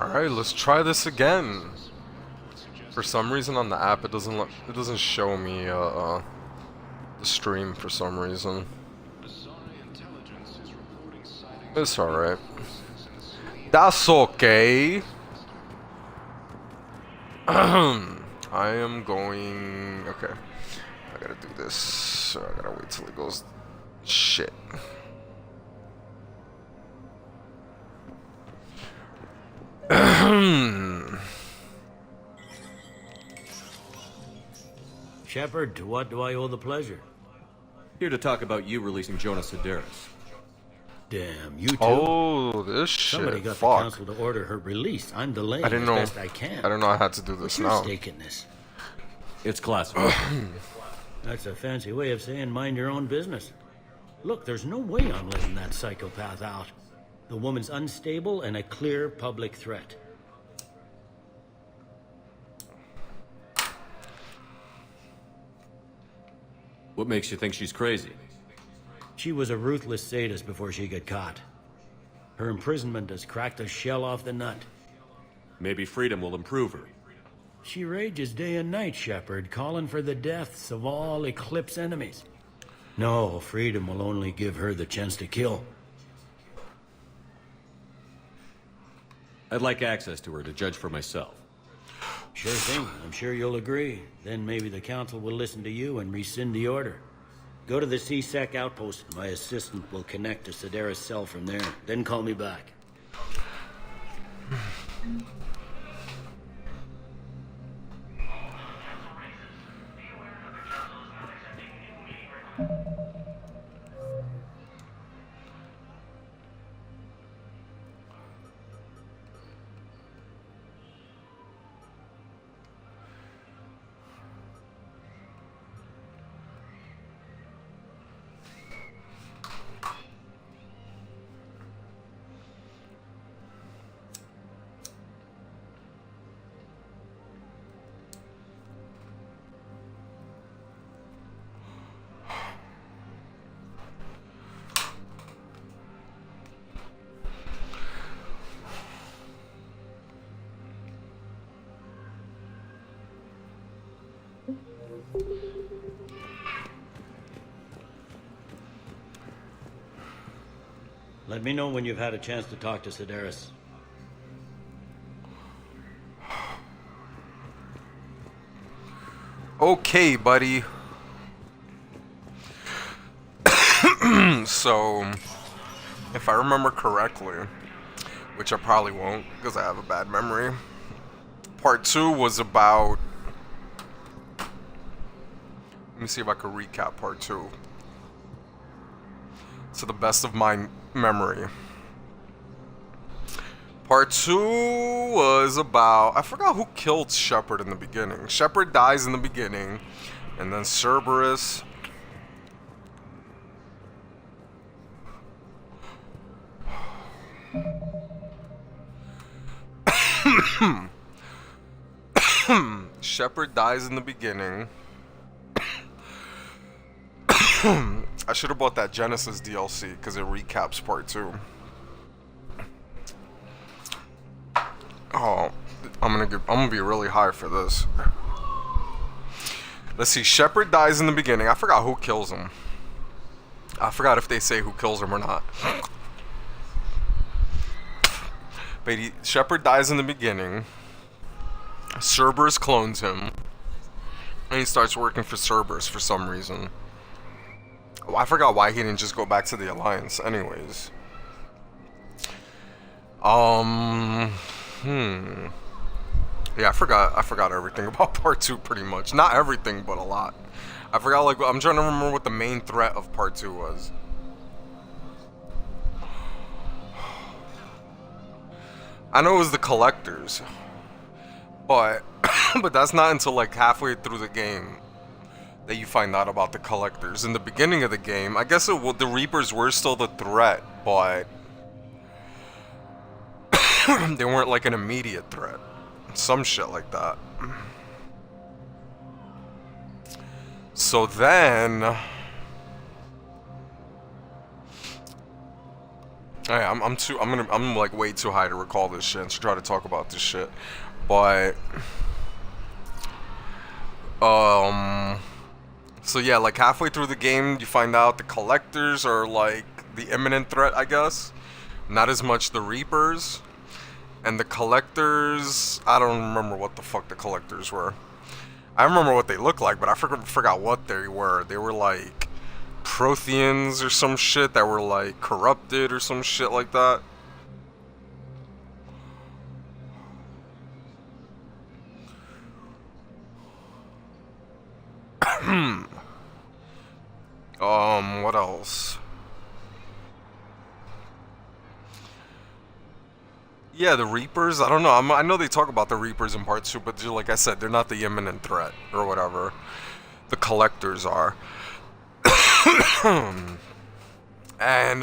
Alright, let's try this again. For some reason on the app it doesn't show me the stream for some reason. It's alright. That's okay. I am going... Okay. I gotta do this. So I gotta wait till it goes... Shit. Shepard, to what do I owe the pleasure? Here to talk about you releasing Jonas Sederis. Damn, you too? Oh, this shit. Somebody got Fuck. the council to order her release. I'm delaying I didn't as know. best I can. I didn't know I had to do this What's your now. stake in this? It's classified. That's a fancy way of saying mind your own business. Look, there's no way I'm letting that psychopath out. The woman's unstable and a clear public threat. What makes you think she's crazy? She was a ruthless sadist before she got caught. Her imprisonment has cracked the shell off the nut. Maybe freedom will improve her. She rages day and night, Shepard, calling for the deaths of all Eclipse enemies. No, freedom will only give her the chance to kill. I'd like access to her to judge for myself. Sure thing. I'm sure you'll agree. Then maybe the council will listen to you and rescind the order. Go to the C-Sec outpost. My assistant will connect to Sederis' cell from there. Then call me back. Let me know when you've had a chance to talk to Sederis. Okay, buddy. So, if I remember correctly, which I probably won't because I have a bad memory, part 2 was about... Let me see if I can recap part 2. To the best of my memory. Part 2 was about... I forgot who killed Shepard in the beginning. Shepard dies in the beginning, and then Cerberus... Shepard dies in the beginning. I should have bought that Genesis DLC because it recaps part 2. Oh, I'm gonna be really high for this. Let's see. Shepard dies in the beginning. I forgot who kills him. I forgot if they say who kills him or not. But Shepard dies in the beginning. Cerberus clones him, and he starts working for Cerberus for some reason. Oh, I forgot why he didn't just go back to the Alliance. Anyways, yeah, I forgot everything about part 2 pretty much. Not everything, but a lot. I forgot, like, I'm trying to remember what the main threat of part 2 was. I know it was the collectors, but but that's not until like halfway through the game that you find out about the collectors. In the beginning of the game, I guess the Reapers were still the threat, but they weren't like an immediate threat. Some shit like that. So then Hey, I'm like way too high to recall this shit and to try to talk about this shit. But so yeah, like halfway through the game you find out the collectors are like the imminent threat, I guess. Not as much the Reapers. And the collectors, I don't remember what the fuck the collectors were. I remember what they looked like, but I forgot what they were. They were like Protheans or some shit that were like corrupted or some shit like that. What else? Yeah, the Reapers. I don't know. I know they talk about the Reapers in part 2, but like I said, they're not the imminent threat or whatever. The collectors are. And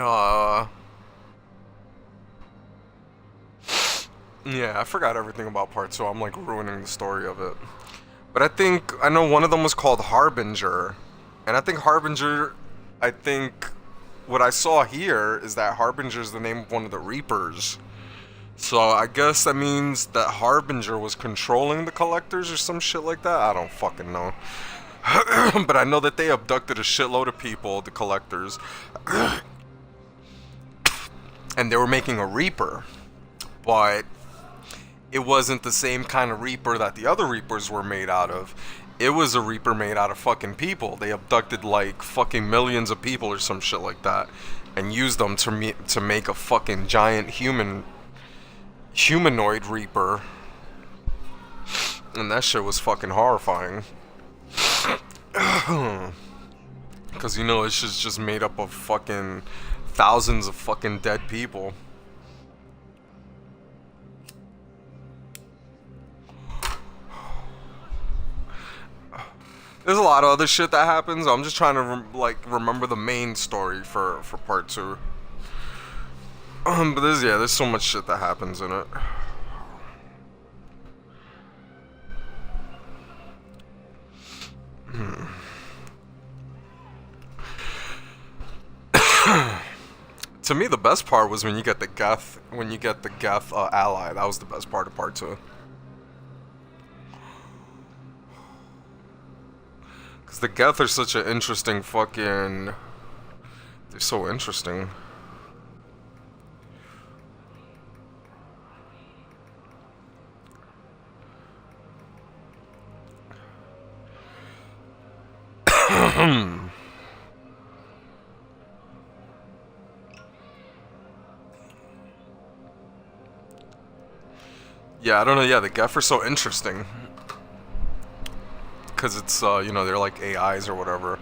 yeah, I forgot everything about part 2. I'm like ruining the story of it. But I know one of them was called Harbinger. And I think what I saw here is that Harbinger is the name of one of the Reapers. So I guess that means that Harbinger was controlling the collectors or some shit like that. I don't fucking know. But I know that they abducted a shitload of people, the collectors. And they were making a Reaper. But it wasn't the same kind of Reaper that the other Reapers were made out of. It was a Reaper made out of fucking people. They abducted like fucking millions of people or some shit like that. And used them to make a fucking giant humanoid Reaper. And that shit was fucking horrifying. Because, you know, it's just made up of fucking thousands of fucking dead people. There's a lot of other shit that happens. I'm just trying to remember the main story for part 2. But there's so much shit that happens in it. To me, the best part was when you get the Geth ally. That was the best part of part 2. Because the Geth are such an interesting fucking... They're so interesting. Yeah, I don't know. Yeah, the Geth are so interesting. Because it's, you know, they're like AIs or whatever.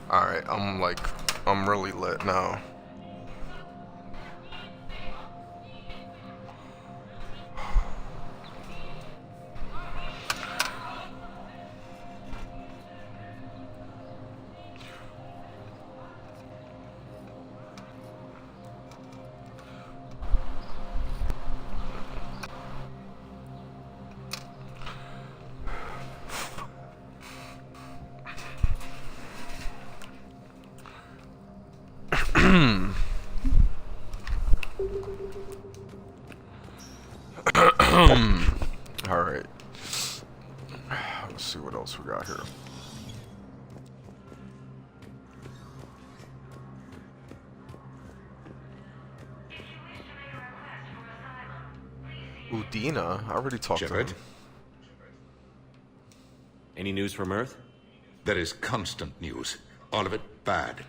Alright, I'm really lit now. Alright. Let's see what else we got here. Udina? I already talked to him. Any news from Earth? There is constant news. All of it bad.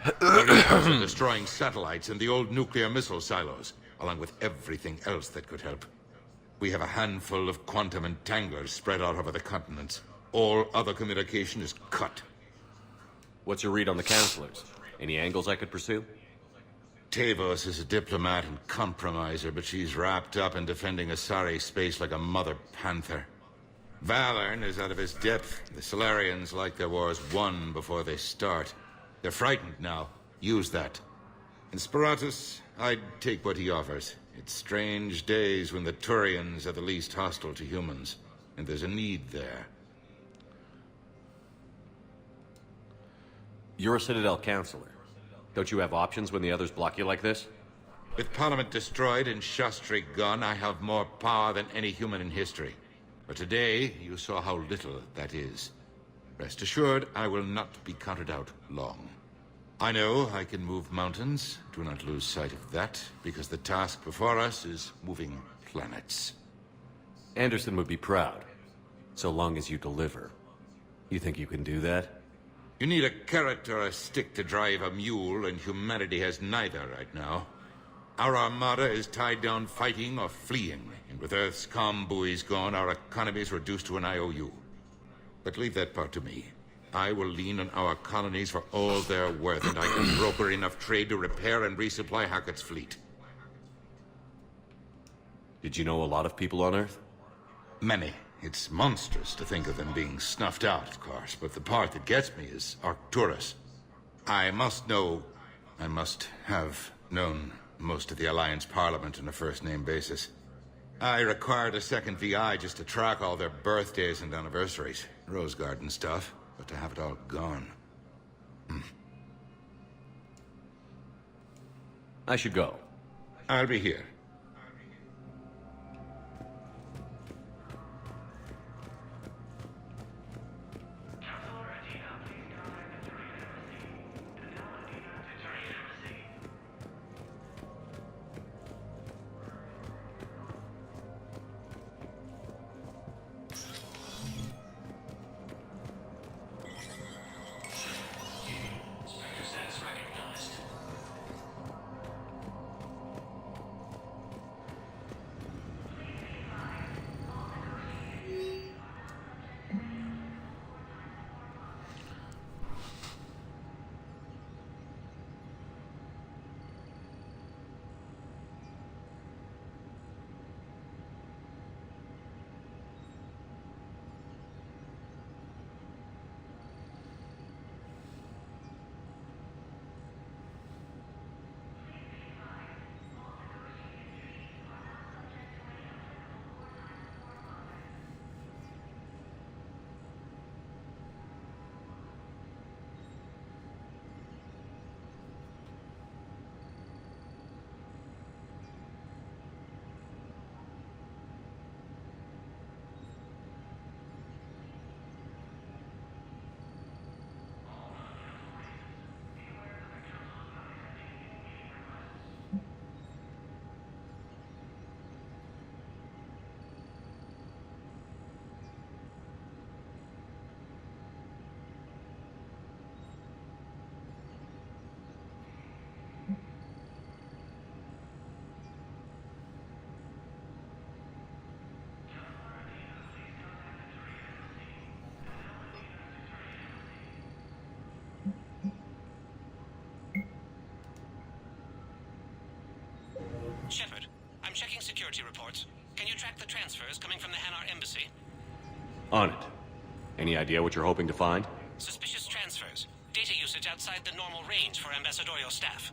The Reapers are destroying satellites and the old nuclear missile silos, along with everything else that could help. We have a handful of quantum entanglers spread out over the continents. All other communication is cut. What's your read on the counselors? Any angles I could pursue? Tavos is a diplomat and compromiser, but she's wrapped up in defending Asari space like a mother panther. Valern is out of his depth. The Solarians like their wars won before they start. They're frightened now. Use that. In Sparatus, I'd take what he offers. It's strange days when the Turians are the least hostile to humans, and there's a need there. You're a Citadel counselor. Don't you have options when the others block you like this? With Parliament destroyed and Shastri gone, I have more power than any human in history. But today, you saw how little that is. Rest assured, I will not be counted out long. I know I can move mountains. Do not lose sight of that, because the task before us is moving planets. Anderson would be proud, so long as you deliver. You think you can do that? You need a carrot or a stick to drive a mule, and humanity has neither right now. Our armada is tied down fighting or fleeing, and with Earth's comm buoys gone, our economy is reduced to an IOU. But leave that part to me. I will lean on our colonies for all they're worth, and I can broker enough trade to repair and resupply Hackett's fleet. Did you know a lot of people on Earth? Many. It's monstrous to think of them being snuffed out, of course, but the part that gets me is Arcturus. I must have known most of the Alliance Parliament on a first-name basis. I required a second VI just to track all their birthdays and anniversaries. Rose Garden stuff, but to have it all gone. I should go. I'll be here. Shepard, I'm checking security reports. Can you track the transfers coming from the Hanar embassy? On it. Any idea what you're hoping to find? Suspicious transfers. Data usage outside the normal range for ambassadorial staff.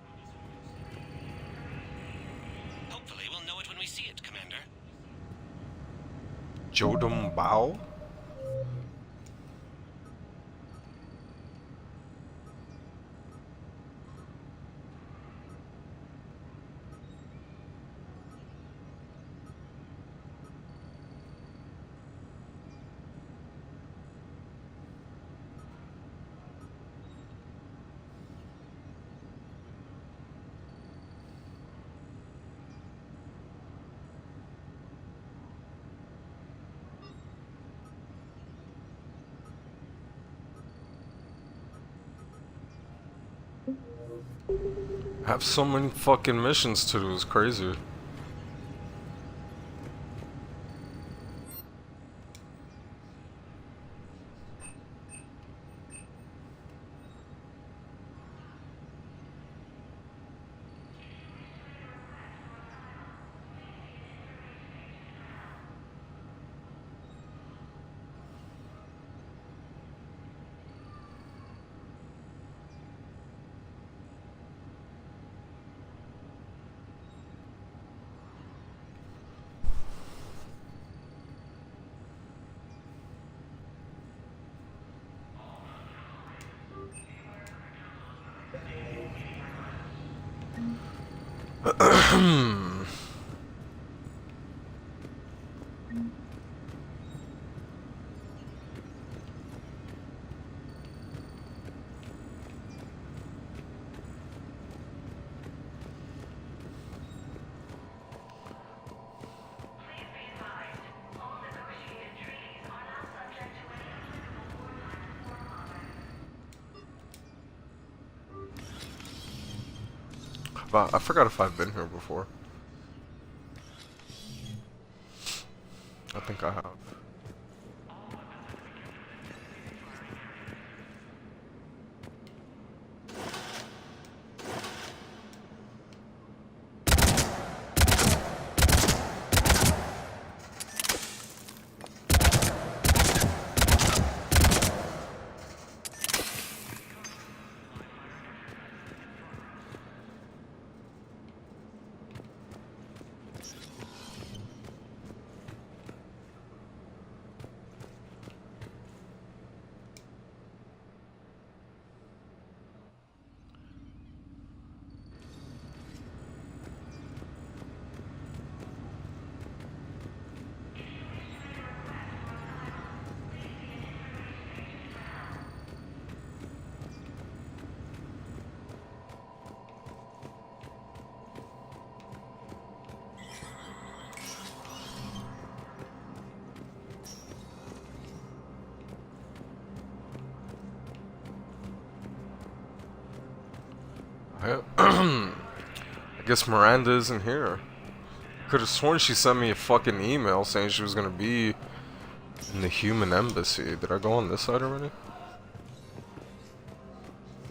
Hopefully we'll know it when we see it, Commander. Jodam Bao? Have so many fucking missions to do, it's crazy. I forgot if I've been here before. I think I have. I guess Miranda isn't here. Could have sworn she sent me a fucking email saying she was gonna be in the human embassy. Did I go on this side already?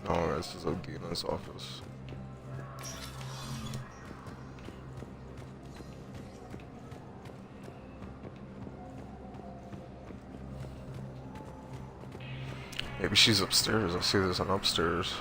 No, this is Odina's office. Maybe she's upstairs. I see there's an upstairs.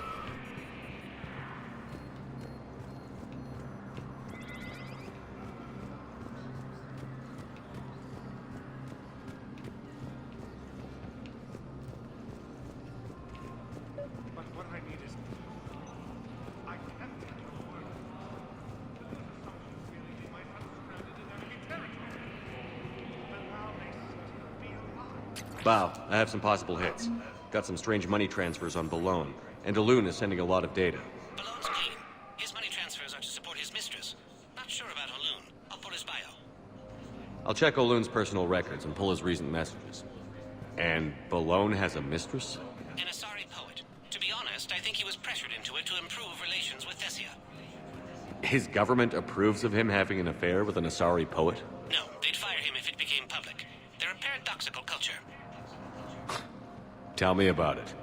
Bow, I have some possible hits. Got some strange money transfers on Balone, and Daloon is sending a lot of data. Balloon's clean. His money transfers are to support his mistress. Not sure about Haloon. I'll pull his bio. I'll check O'Loon's personal records and pull his recent messages. And Balone has a mistress? An Asari poet. To be honest, I think he was pressured into it to improve relations with Thessia. His government approves of him having an affair with an Asari poet? No, they'd fire him if it became public. They're a paradoxical culture. Tell me about it.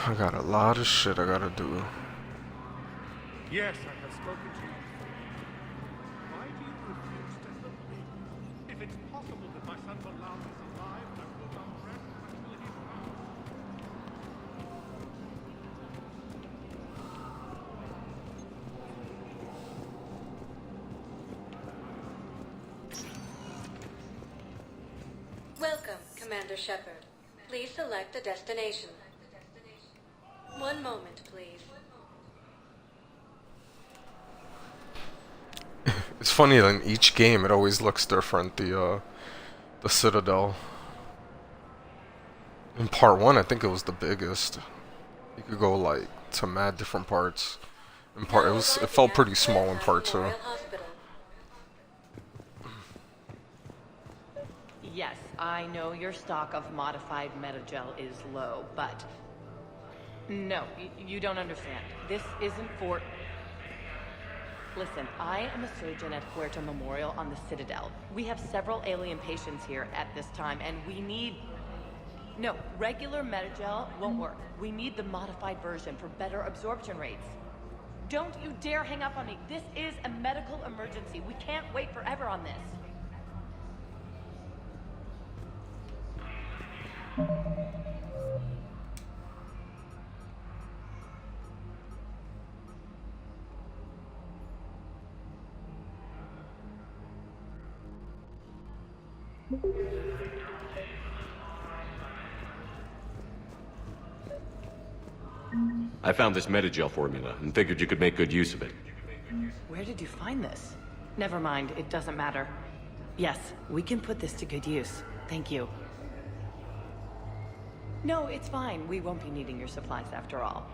I got a lot of shit I gotta do. Yes, I have spoken to you. Why If it's possible that my son Balam is alive, I will not rest until he's found. Welcome, Commander Shepard. Please select a destination. One moment, please. It's funny that in each game it always looks different. The Citadel. In part 1, I think it was the biggest. You could go like to mad different parts. In part, it felt pretty small in part 2. Yes, I know your stock of modified metagel is low, but... No, you don't understand. This isn't for... Listen, I am a surgeon at Huerta Memorial on the Citadel. We have several alien patients here at this time, and we need... No, regular metagel won't work. We need the modified version for better absorption rates. Don't you dare hang up on me. This is a medical emergency. We can't wait forever on this. I found this metagel formula and figured you could make good use of it. Where did you find this? Never mind, it doesn't matter. Yes, we can put this to good use. Thank you. No, it's fine. We won't be needing your supplies after all.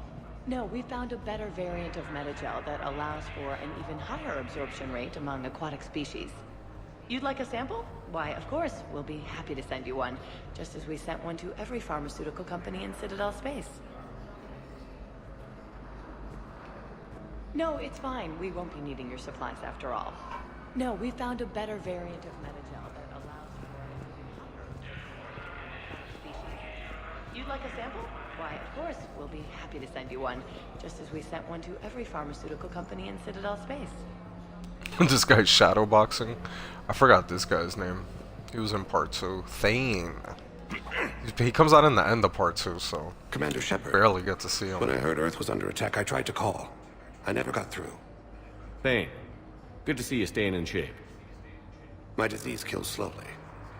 No, we found a better variant of metagel that allows for an even higher absorption rate among aquatic species. You'd like a sample? Why, of course, we'll be happy to send you one, just as we sent one to every pharmaceutical company in Citadel space. No, it's fine. We won't be needing your supplies after all. No, we found a better variant of metagel that allows for an even higher species. You'd like a sample? Why, of course, we'll be happy to send you one, just as we sent one to every pharmaceutical company in Citadel space. This guy's shadowboxing. I forgot this guy's name. He was in part 2. Thane. He comes out in the end of part 2, so... Commander Shepard. Barely get to see him. When I heard Earth was under attack, I tried to call. I never got through. Thane, good to see you staying in shape. My disease kills slowly.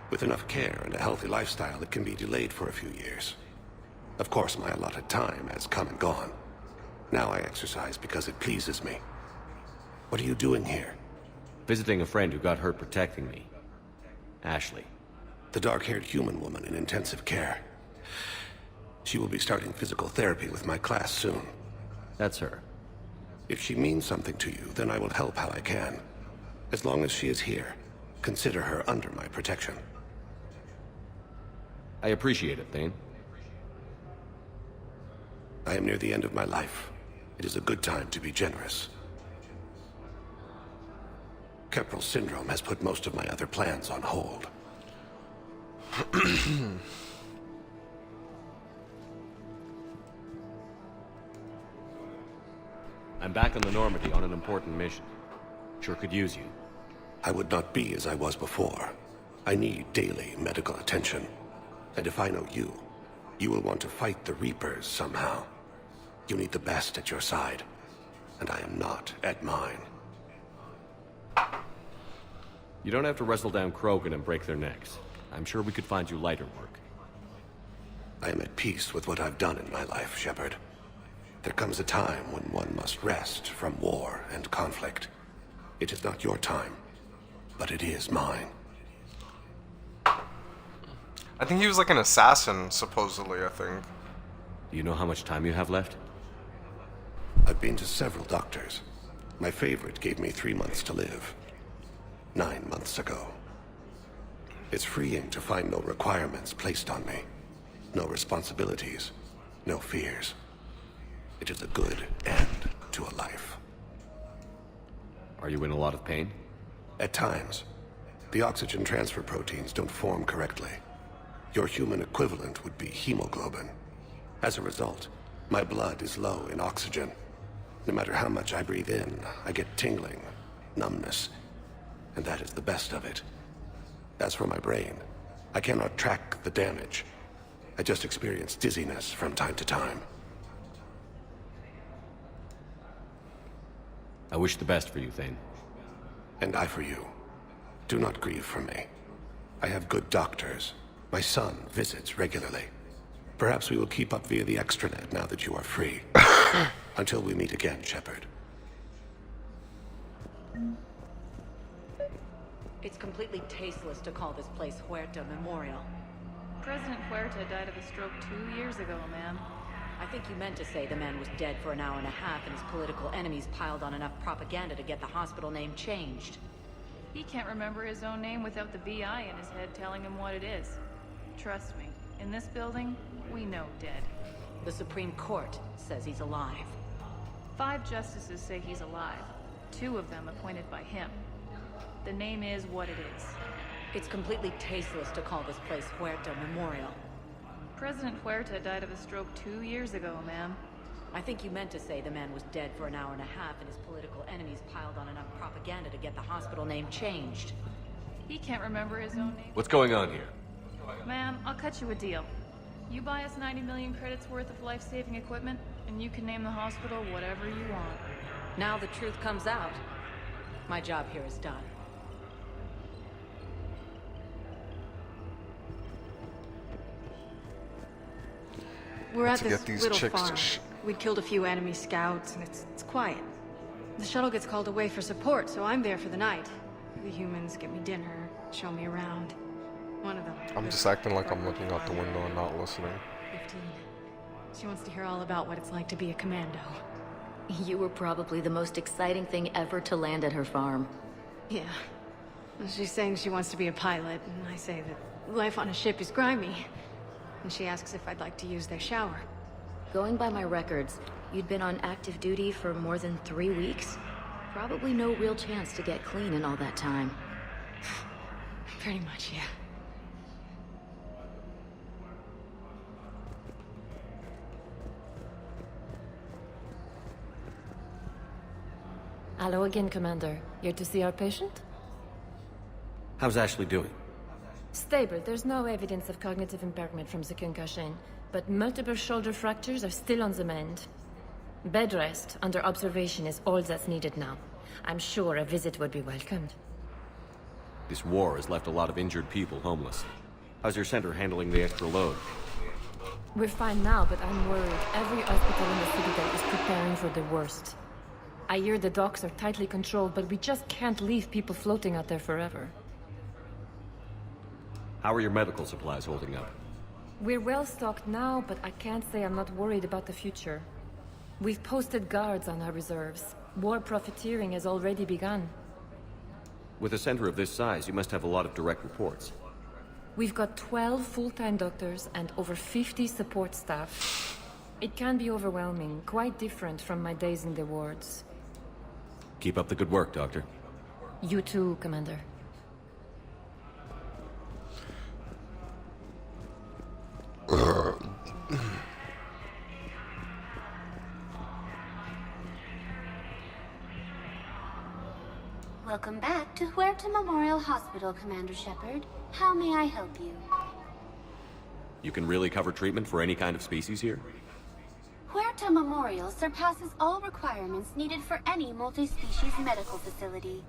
With enough care and a healthy lifestyle, it can be delayed for a few years. Of course, my allotted time has come and gone. Now I exercise because it pleases me. What are you doing here? Visiting a friend who got hurt protecting me. Ashley. The dark-haired human woman in intensive care. She will be starting physical therapy with my class soon. That's her. If she means something to you, then I will help how I can. As long as she is here, consider her under my protection. I appreciate it, Thane. I am near the end of my life. It is a good time to be generous. Kepral syndrome has put most of my other plans on hold. I'm back on the Normandy on an important mission. Sure could use you. I would not be as I was before. I need daily medical attention. And if I know you, you will want to fight the Reapers somehow. You need the best at your side, and I am not at mine. You don't have to wrestle down Krogan and break their necks. I'm sure we could find you lighter work. I am at peace with what I've done in my life, Shepard. There comes a time when one must rest from war and conflict. It is not your time, but it is mine. I think he was like an assassin, supposedly, I think. Do you know how much time you have left? I've been to several doctors. My favorite gave me 3 months to live. 9 months ago. It's freeing to find no requirements placed on me. No responsibilities. No fears. It is a good end to a life. Are you in a lot of pain? At times. The oxygen transfer proteins don't form correctly. Your human equivalent would be hemoglobin. As a result, my blood is low in oxygen. No matter how much I breathe in, I get tingling, numbness, and that is the best of it. As for my brain, I cannot track the damage. I just experience dizziness from time to time. I wish the best for you, Thane. And I for you. Do not grieve for me. I have good doctors. My son visits regularly. Perhaps we will keep up via the extranet now that you are free. Until we meet again, Shepard. It's completely tasteless to call this place Huerta Memorial. President Huerta died of a stroke 2 years ago, ma'am. I think you meant to say the man was dead for an hour and a half and his political enemies piled on enough propaganda to get the hospital name changed. He can't remember his own name without the VI in his head telling him what it is. Trust me, in this building, we know dead. The Supreme Court says he's alive. 5 justices say he's alive. 2 of them appointed by him. The name is what it is. It's completely tasteless to call this place Huerta Memorial. President Huerta died of a stroke 2 years ago, ma'am. I think you meant to say the man was dead for an hour and a half and his political enemies piled on enough propaganda to get the hospital name changed. He can't remember his own name. What's going on here? Ma'am, I'll cut you a deal. You buy us 90 million credits worth of life-saving equipment, and you can name the hospital whatever you want. Now the truth comes out. My job here is done. We're at to this get these little chicks to farm. We'd killed a few enemy scouts, and it's quiet. The shuttle gets called away for support, so I'm there for the night. The humans get me dinner, show me around. One of them. I'm just acting like I'm looking out the window and not listening. 15. She wants to hear all about what it's like to be a commando. You were probably the most exciting thing ever to land at her farm. Yeah. Well, she's saying she wants to be a pilot, and I say that life on a ship is grimy. And she asks if I'd like to use their shower. Going by my records, you'd been on active duty for more than 3 weeks. Probably no real chance to get clean in all that time. Pretty much, yeah. Hello again, Commander. Here to see our patient? How's Ashley doing? Stable. There's no evidence of cognitive impairment from the concussion, but multiple shoulder fractures are still on the mend. Bed rest under observation is all that's needed now. I'm sure a visit would be welcomed. This war has left a lot of injured people homeless. How's your center handling the extra load? We're fine now, but I'm worried. Every hospital in the Citadel is preparing for the worst. I hear the docks are tightly controlled, but we just can't leave people floating out there forever. How are your medical supplies holding up? We're well stocked now, but I can't say I'm not worried about the future. We've posted guards on our reserves. War profiteering has already begun. With a center of this size, you must have a lot of direct reports. We've got 12 full-time doctors and over 50 support staff. It can be overwhelming, quite different from my days in the wards. Keep up the good work, Doctor. You too, Commander. Welcome back to Huerta Memorial Hospital, Commander Shepard. How may I help you? You can really cover treatment for any kind of species here? Huerta Memorial surpasses all requirements needed for any multi-species medical facility.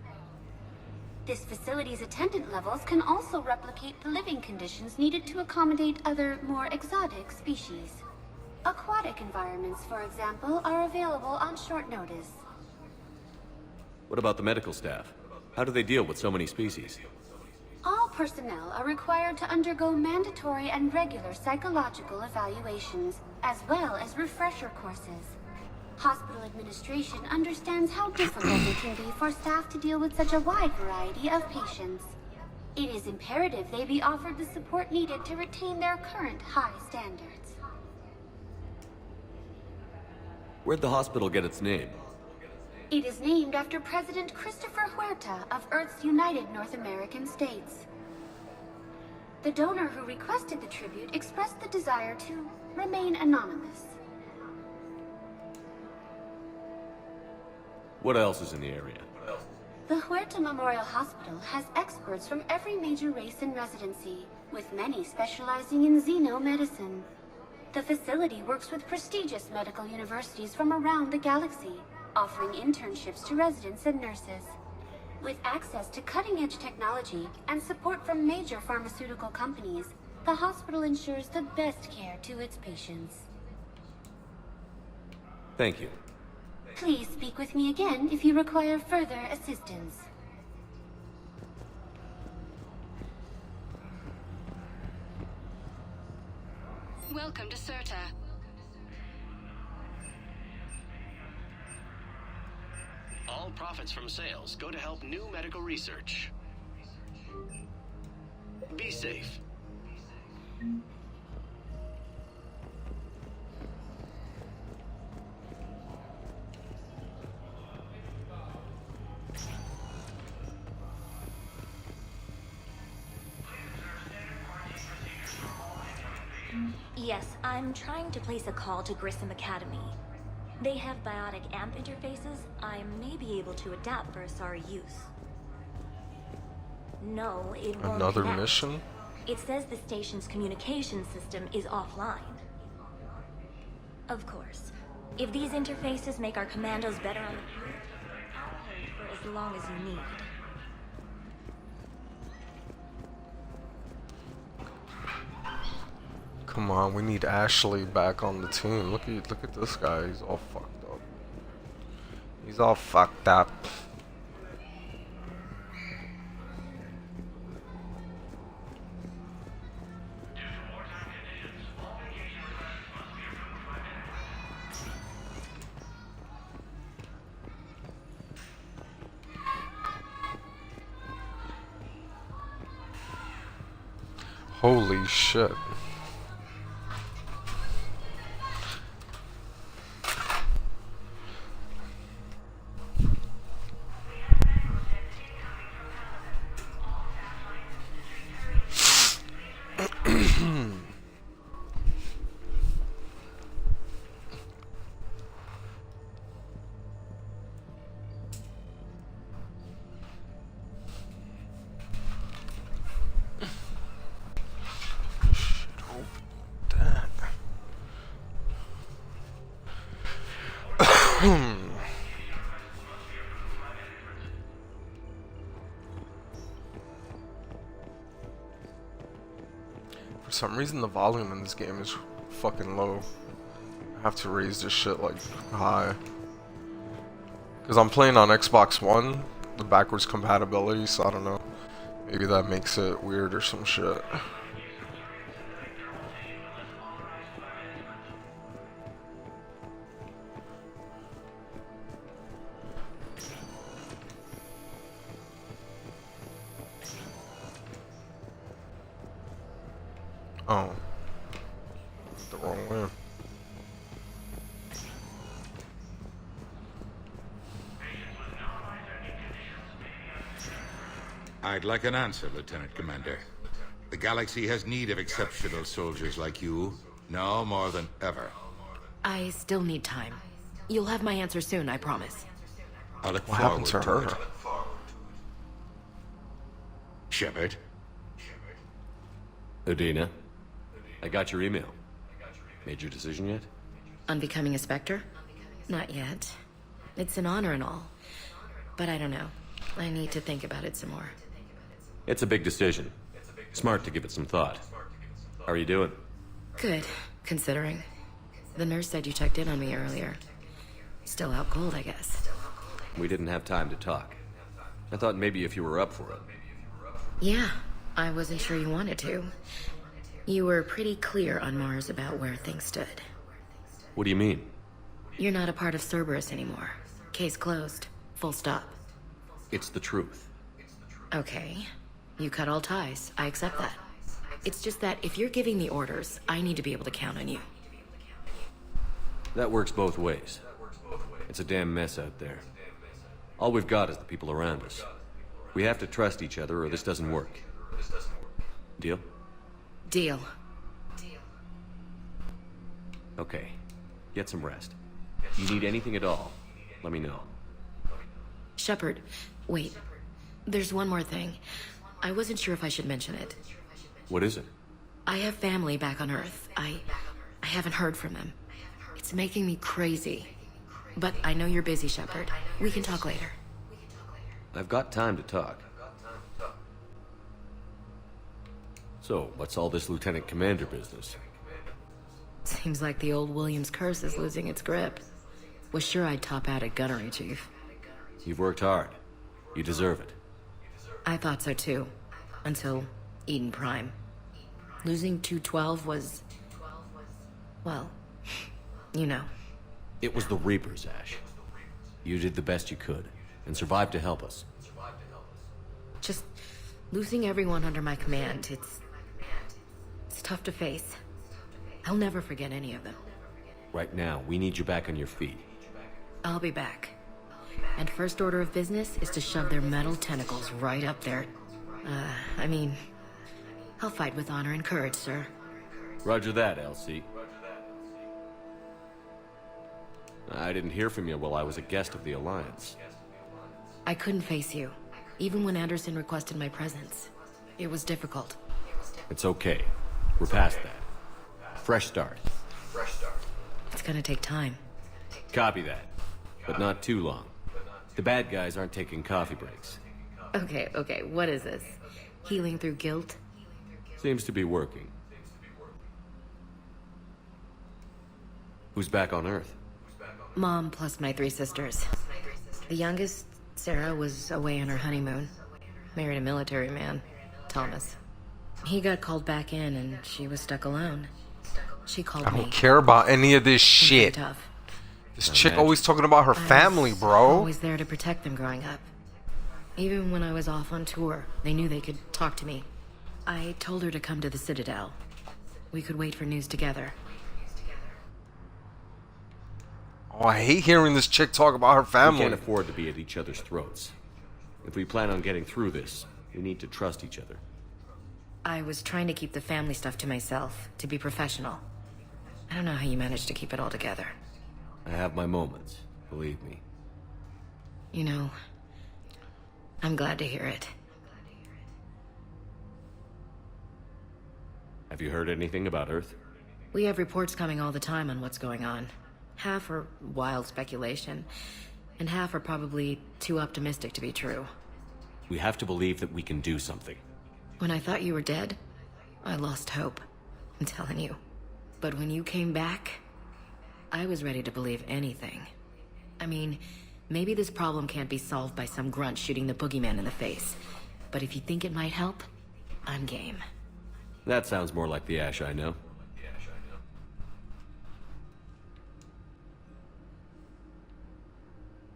This facility's attendant levels can also replicate the living conditions needed to accommodate other, more exotic species. Aquatic environments, for example, are available on short notice. What about the medical staff? How do they deal with so many species? All personnel are required to undergo mandatory and regular psychological evaluations, as well as refresher courses. Hospital administration understands how difficult it can be for staff to deal with such a wide variety of patients. It is imperative they be offered the support needed to retain their current high standards. Where'd the hospital get its name? It is named after President Christopher Huerta of Earth's United North American States. The donor who requested the tribute expressed the desire to remain anonymous. What else is in the area? The Huerta Memorial Hospital has experts from every major race in residency, with many specializing in xenomedicine. The facility works with prestigious medical universities from around the galaxy, offering internships to residents and nurses. With access to cutting-edge technology and support from major pharmaceutical companies, the hospital ensures the best care to its patients. Thank you. Please speak with me again if you require further assistance. Welcome to Serta. All profits from sales go to help new medical research. Be safe. Yes, I'm trying to place a call to Grissom Academy. They have biotic AMP interfaces I may be able to adapt for Asari use. No, it won't Another connect. mission? It says the station's communication system is offline. Of course. If these interfaces make our commandos better on the field, I'll pay for as long as you need. Come on, we need Ashley back on the team. Look at this guy. He's all fucked up. He's all fucked up. Holy shit. For some reason the volume in this game is fucking low. I have to raise this shit like high. Cause I'm playing on Xbox One, the backwards compatibility, so I don't know. Maybe that makes it weird or some shit. Oh. The wrong way. I'd like an answer, Lieutenant Commander. The galaxy has need of exceptional soldiers like you, now more than ever. I still need time. You'll have my answer soon, I promise. I look What happened to forward her? it. Shepard? Udina, I got your email. Made your decision yet? On becoming a Spectre? Not yet. It's an honor and all. But I don't know. I need to think about it some more. It's a big decision. Smart to give it some thought. How are you doing? Good, considering. The nurse said you checked in on me earlier. Still out cold, I guess. We didn't have time to talk. I thought maybe if you were up for it. Yeah, I wasn't sure you wanted to. You were pretty clear on Mars about where things stood. What do you mean? You're not a part of Cerberus anymore. Case closed. Full stop. It's the truth. Okay. You cut all ties. I accept that. It's just that if you're giving the orders, I need to be able to count on you. That works both ways. It's a damn mess out there. All we've got is the people around us. We have to trust each other or this doesn't work. Deal? Deal. Okay. Get some rest. You need anything at all, let me know. Shepard, Wait, there's one more thing. I wasn't sure if I should mention it. What is it? I have family back on Earth. I haven't heard from them. It's making me crazy. But I know you're busy, Shepard. We can talk later. I've got time to talk. So, what's all this Lieutenant Commander business? Seems like the old Williams curse is losing its grip. Was sure I'd top out at gunnery, Chief. You've worked hard. You deserve it. I thought so too. Until Eden Prime. Losing 212 was... well, you know. It was the Reapers, Ash. You did the best you could, and survived to help us. Just losing everyone under my command, it's tough to face. I'll never forget any of them. Right now, we need you back on your feet. I'll be back. And first order of business is to shove their metal tentacles right up there. I mean, I'll fight with honor and courage, sir. Roger that, LC. I didn't hear from you while I was a guest of the Alliance. I couldn't face you, even when Anderson requested my presence. It was difficult. It's okay. We're past that. Fresh start. It's gonna take time. Copy that. But not too long. The bad guys aren't taking coffee breaks. Okay, what is this? Healing through guilt? Seems to be working. Who's back on Earth? Mom plus my 3 sisters. The youngest, Sarah, was away on her honeymoon. Married a military man, Thomas. He got called back in and she was stuck alone. She called me. I don't care about any of this shit. Tough. This chick always talking about her family, bro. Always there to protect them growing up. Even when I was off on tour, they knew they could talk to me. I told her to come to the Citadel. We could wait for news together. Oh, I hate hearing this chick talk about her family. We can't afford to be at each other's throats. If we plan on getting through this, we need to trust each other. I was trying to keep the family stuff to myself, to be professional. I don't know how you managed to keep it all together. I have my moments, believe me. You know, I'm glad to hear it. Have you heard anything about Earth? We have reports coming all the time on what's going on. Half are wild speculation, and half are probably too optimistic to be true. We have to believe that we can do something. When I thought you were dead, I lost hope. I'm telling you. But when you came back, I was ready to believe anything. I mean, maybe this problem can't be solved by some grunt shooting the boogeyman in the face. But if you think it might help, I'm game. That sounds more like the Ash I know.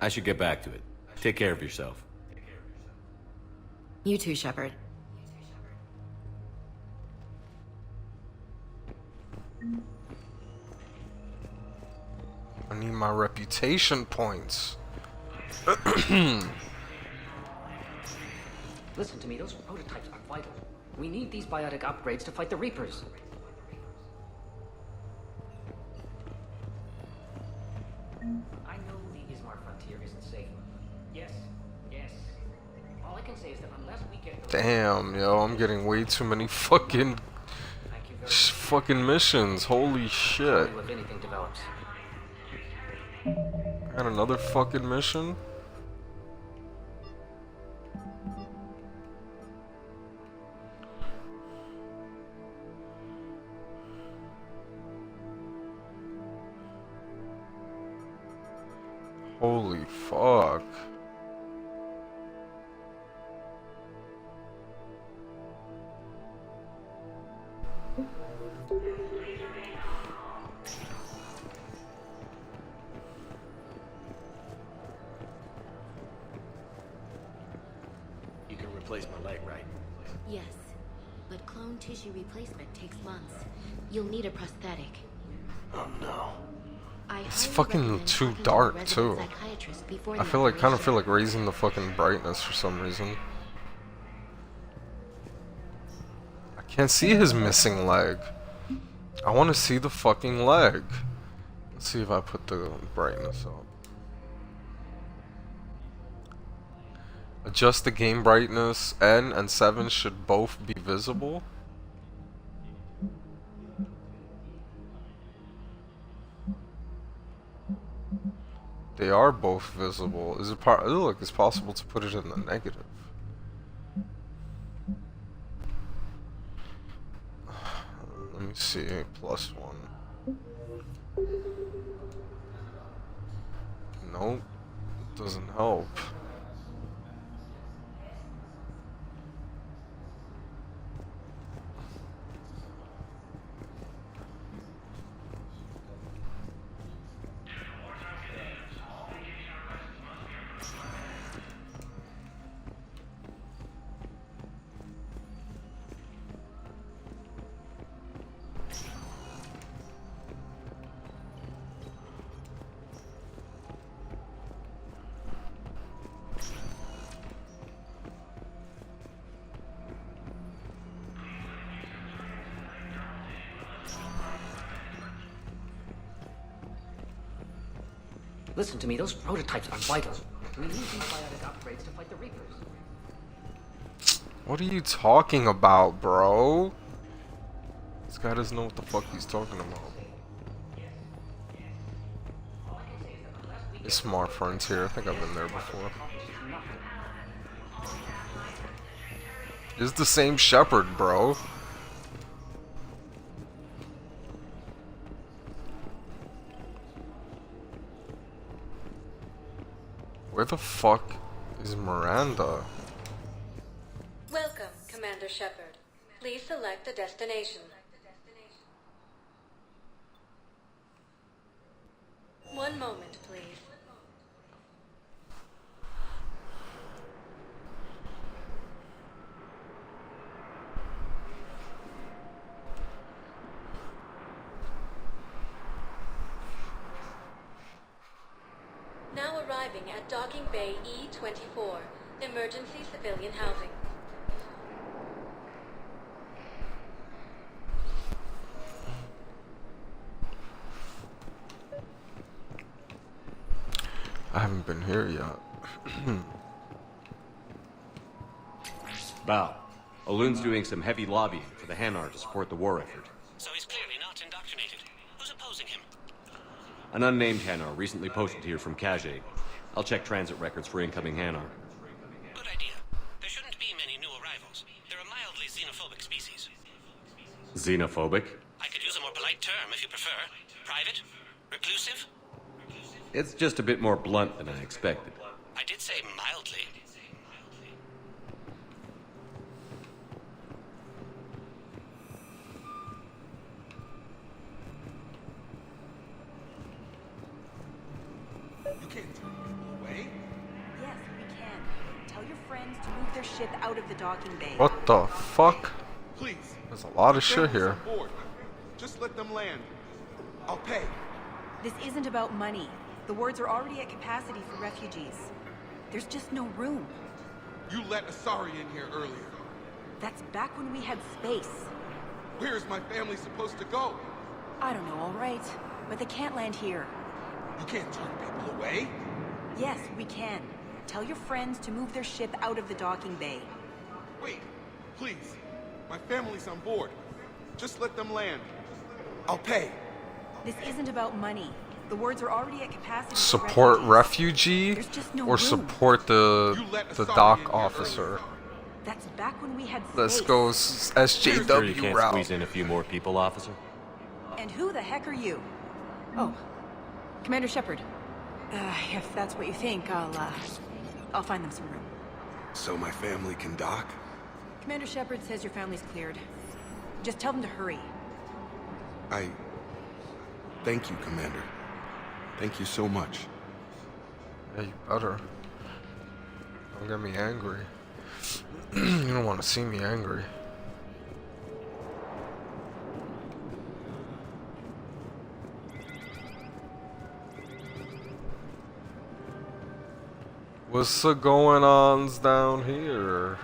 I should get back to it. Take care of yourself. You too, Shepard. I need my reputation points. Listen to me, those prototypes are vital. We need these biotic upgrades to fight the Reapers. I know the Ismar frontier isn't safe. Yes. All I can say is that unless we get... Damn, yo, I'm getting way too many fucking missions. Holy shit. If anything develops. I got another fucking mission? Holy fuck. You can replace my leg, right? Yes, but clone tissue replacement takes months. You'll need a prosthetic. Oh no. It's fucking too dark too. I kind of feel like raising the fucking brightness for some reason. I can't see his missing leg. I want to see the fucking leg. Let's see if I put the brightness up. Adjust the game brightness. N and 7 should both be visible. They are both visible. Is it look, it's possible to put it in the negative. Let me see. +1. Nope. Doesn't help. Listen to me, those prototypes are vital. We need these biotic upgrades to fight the Reapers. What are you talking about, bro? This guy doesn't know what the fuck he's talking about. It's Smart Frontier. I think I've been there before. It's the same Shepard, bro. Where the fuck is Miranda? Welcome, Commander Shepard. Please select a destination. One moment, please. Now arriving at Docking Bay E-24, emergency civilian housing. I haven't been here yet. Bow. Olun's doing some heavy lobbying for the Hanar to support the war effort. So he's clearly not indoctrinated. Who's opposing him? An unnamed Hanar recently posted here from Khajiit. I'll check transit records for incoming Hanar. Good idea. There shouldn't be many new arrivals. They're a mildly xenophobic species. Xenophobic? I could use a more polite term if you prefer. Private? Reclusive? It's just a bit more blunt than I expected. I did say mildly. You can't turn people away. Yes, we can. Tell your friends to move their ship out of the docking bay. What the fuck? Please. There's a lot of shit here. On board. Just let them land. I'll pay. This isn't about money. The wards are already at capacity for refugees. There's just no room. You let Asari in here earlier. That's back when we had space. Where is my family supposed to go? I don't know, all right. But they can't land here. You can't turn people away. Yes, we can. Tell your friends to move their ship out of the docking bay. Wait, please. My family's on board. Just let them land. I'll pay. This isn't about money. The wards are already at capacity. Support refugee no or room. support the dock officer. That's back when we had space. Let's go Sure you can't route. squeeze in a few more people, officer? And who the heck are you? Oh, Commander Shepard. If that's what you think, I'll find them some room. So my family can dock? Commander Shepard says your family's cleared. Just tell them to hurry. Thank you, Commander. Thank you so much. Yeah, you better. Don't get me angry. You don't want to see me angry. What's the going ons down here?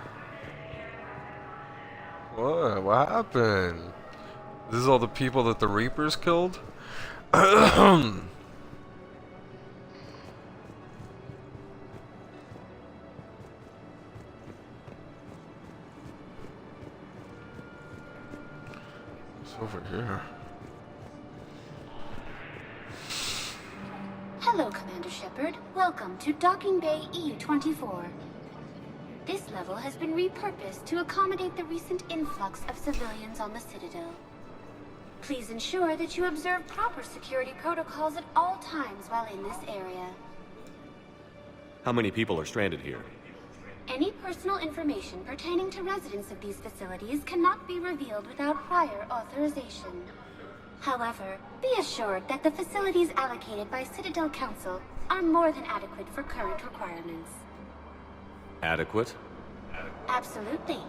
What? What happened? This is all the people that the Reapers killed? Over here. Hello, Commander Shepard. Welcome to Docking Bay EU-24. This level has been repurposed to accommodate the recent influx of civilians on the Citadel. Please ensure that you observe proper security protocols at all times while in this area. How many people are stranded here? Any personal information pertaining to residents of these facilities cannot be revealed without prior authorization. However, be assured that the facilities allocated by Citadel Council are more than adequate for current requirements. Adequate? Absolutely.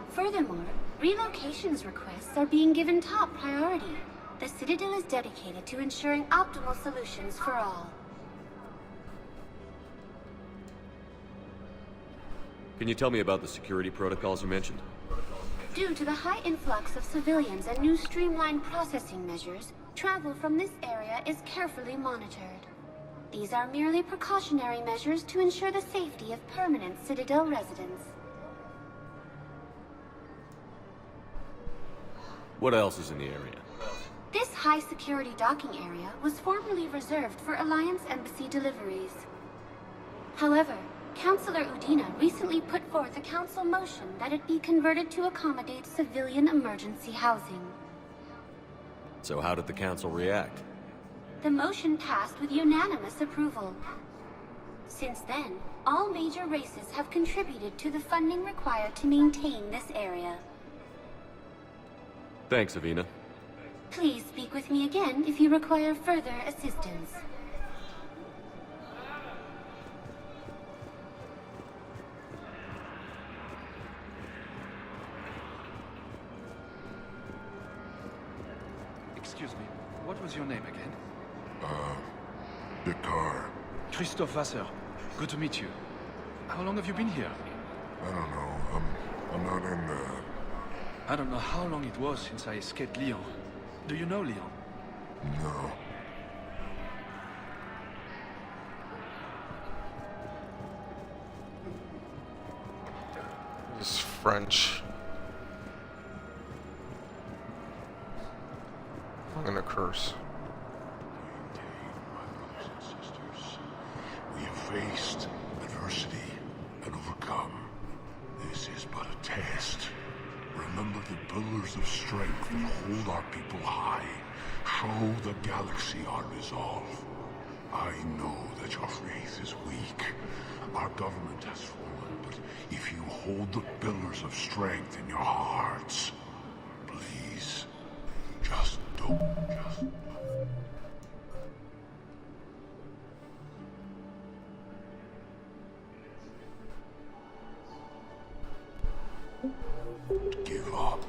Furthermore, relocations requests are being given top priority. The Citadel is dedicated to ensuring optimal solutions for all. Can you tell me about the security protocols you mentioned? Due to the high influx of civilians and new streamlined processing measures, travel from this area is carefully monitored. These are merely precautionary measures to ensure the safety of permanent Citadel residents. What else is in the area? This high-security docking area was formerly reserved for Alliance Embassy deliveries. However, Councilor Udina recently put forth a council motion that it be converted to accommodate civilian emergency housing. So how did the council react? The motion passed with unanimous approval. Since then, all major races have contributed to the funding required to maintain this area. Thanks, Avina. Please speak with me again if you require further assistance. Excuse me, what was your name again? Dakar. Christophe Vasseur. Good to meet you. How long have you been here? I don't know. I'm not in the... I don't know how long it was since I escaped Lyon. Do you know Lyon? No. This is French. I'm gonna curse. We have faced adversity and overcome. This is but a test. Remember the pillars of strength that hold our people high. Show the galaxy our resolve. I know that your faith is weak. Our government has fallen, but if you hold the pillars of strength in your hearts, please, just don't. Give up.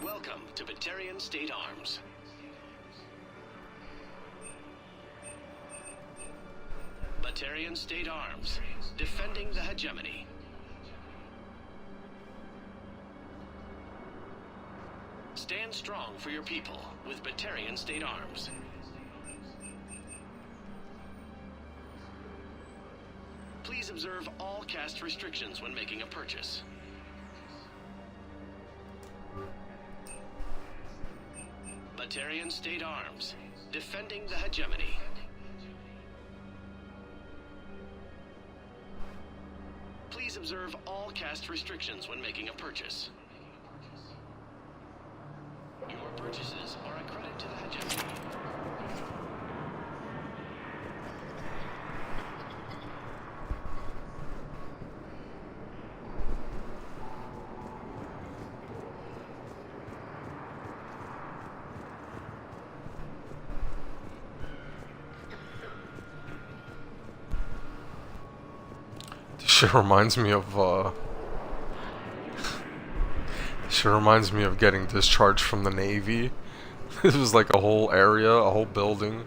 Welcome to Batarian State Arms. Batarian State Arms, defending the hegemony. Stand strong for your people with Batarian State Arms. Please observe all caste restrictions when making a purchase. Batarian State Arms, defending the hegemony. Please observe all caste restrictions when making a purchase. Your purchases are a credit to the hegemony. Shit reminds me of getting discharged from the Navy. This was like a whole area, a whole building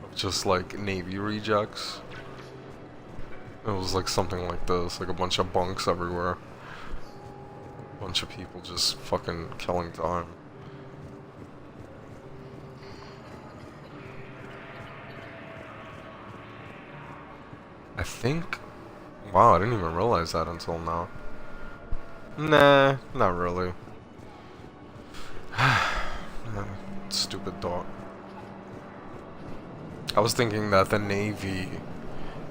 of just like Navy rejects. It was like something like this, like a bunch of bunks everywhere. A bunch of people just fucking killing time. I think... Wow, I didn't even realize that until now. Nah, not really. Stupid thought. I was thinking that the Navy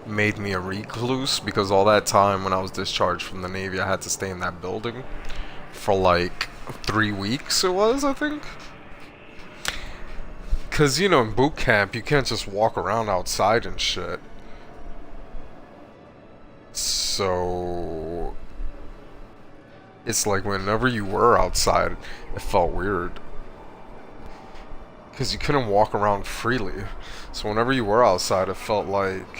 made me a recluse because all that time when I was discharged from the Navy, I had to stay in that building for like 3 weeks, it was, I think. Because, you know, in boot camp, you can't just walk around outside and shit. So it's like whenever you were outside, it felt weird. Because you couldn't walk around freely. So whenever you were outside, it felt like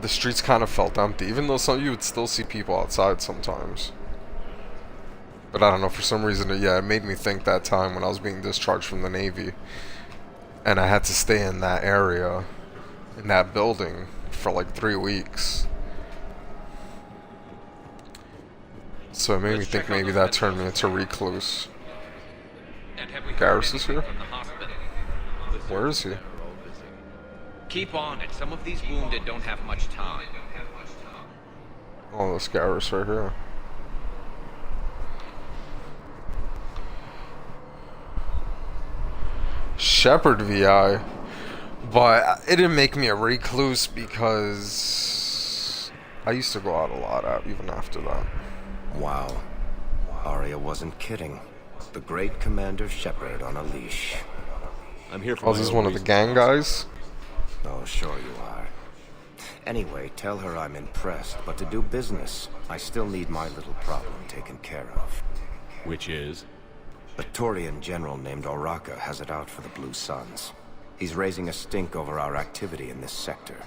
the streets kind of felt empty. Even though you would still see people outside sometimes. But I don't know, for some reason, it made me think that time when I was being discharged from the Navy. And I had to stay in that area, in that building, for like 3 weeks. So it made me think maybe that turned me into a recluse. Garrus is here? Where is he? Keep on it. Some of these wounded don't have much time. Oh, this Garrus right here. Shepard VI. But it didn't make me a recluse because I used to go out a lot even after that. Wow. Arya wasn't kidding. The great Commander Shepard on a leash. I'm here for Oh, is this one of the gang guys? Oh, sure you are. Anyway, tell her I'm impressed, but to do business, I still need my little problem taken care of. Which is? A Turian general named Oraka has it out for the Blue Suns. He's raising a stink over our activity in this sector.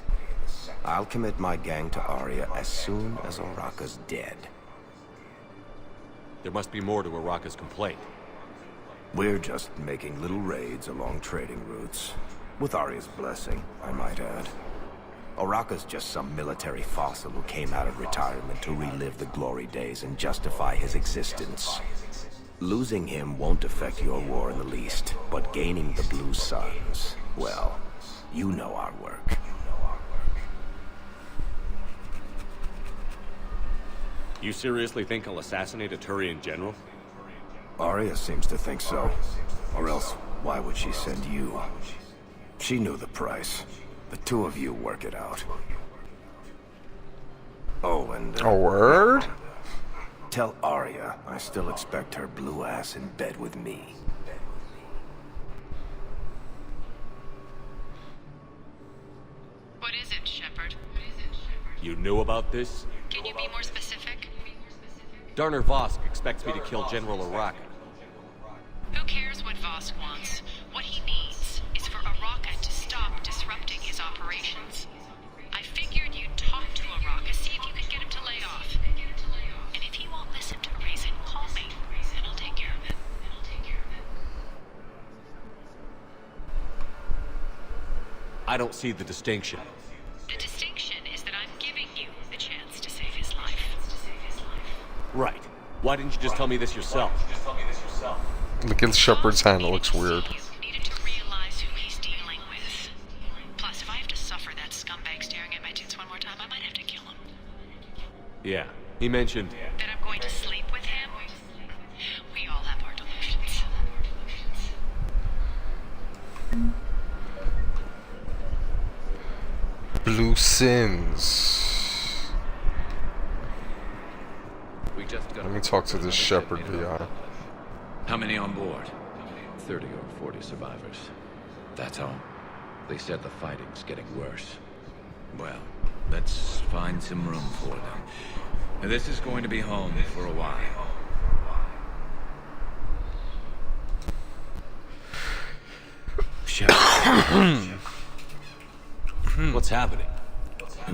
I'll commit my gang to Arya as soon as Oraka's dead. There must be more to Oraka's complaint. We're just making little raids along trading routes. With Arya's blessing, I might add. Oraka's just some military fossil who came out of retirement to relive the glory days and justify his existence. Losing him won't affect your war in the least, but gaining the Blue Suns, well, you know our work. You seriously think I'll assassinate a Turian general? Arya seems to think so. Or else, why would she send you? She knew the price. The two of you work it out. Oh, and... A word? Tell Arya I still expect her blue ass in bed with me. What is it, Shepard? You knew about this? Can you be more specific? Darner Vosk expects me to kill General Oraka. Who cares what Vosk wants? What he needs is for Oraka to stop disrupting his operations. I figured you'd talk to Oraka, see if you could get him to lay off. And if he won't listen to reason, call me, and I'll take care of it. I don't see the distinction. The distinction is that I'm giving you the chance to save his life. Right. Why didn't you just tell me this yourself? Look at Shepard's hand, it looks weird. Needed to realize who he's dealing with. Plus, if I have to suffer that scumbag staring at my tits one more time, I might have to kill him. Yeah. He mentioned... That I'm going to sleep with him? We all have our delusions. Blue Sins. Let me talk to this Shepard VI. How many on board? 30 or 40 survivors. That's all. They said the fighting's getting worse. Well, let's find some room for them. This is going to be home for a while. What's happening?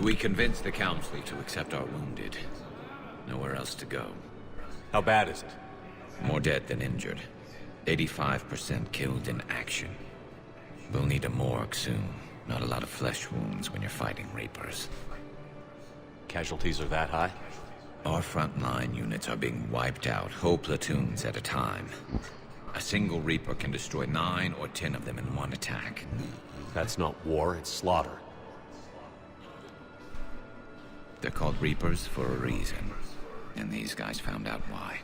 We convinced the Council to accept our wounded. Nowhere else to go. How bad is it? More dead than injured. 85% killed in action. We'll need a morgue soon. Not a lot of flesh wounds when you're fighting Reapers. Casualties are that high? Our frontline units are being wiped out, whole platoons at a time. A single Reaper can destroy 9 or 10 of them in one attack. That's not war, it's slaughter. They're called Reapers for a reason. And these guys found out why.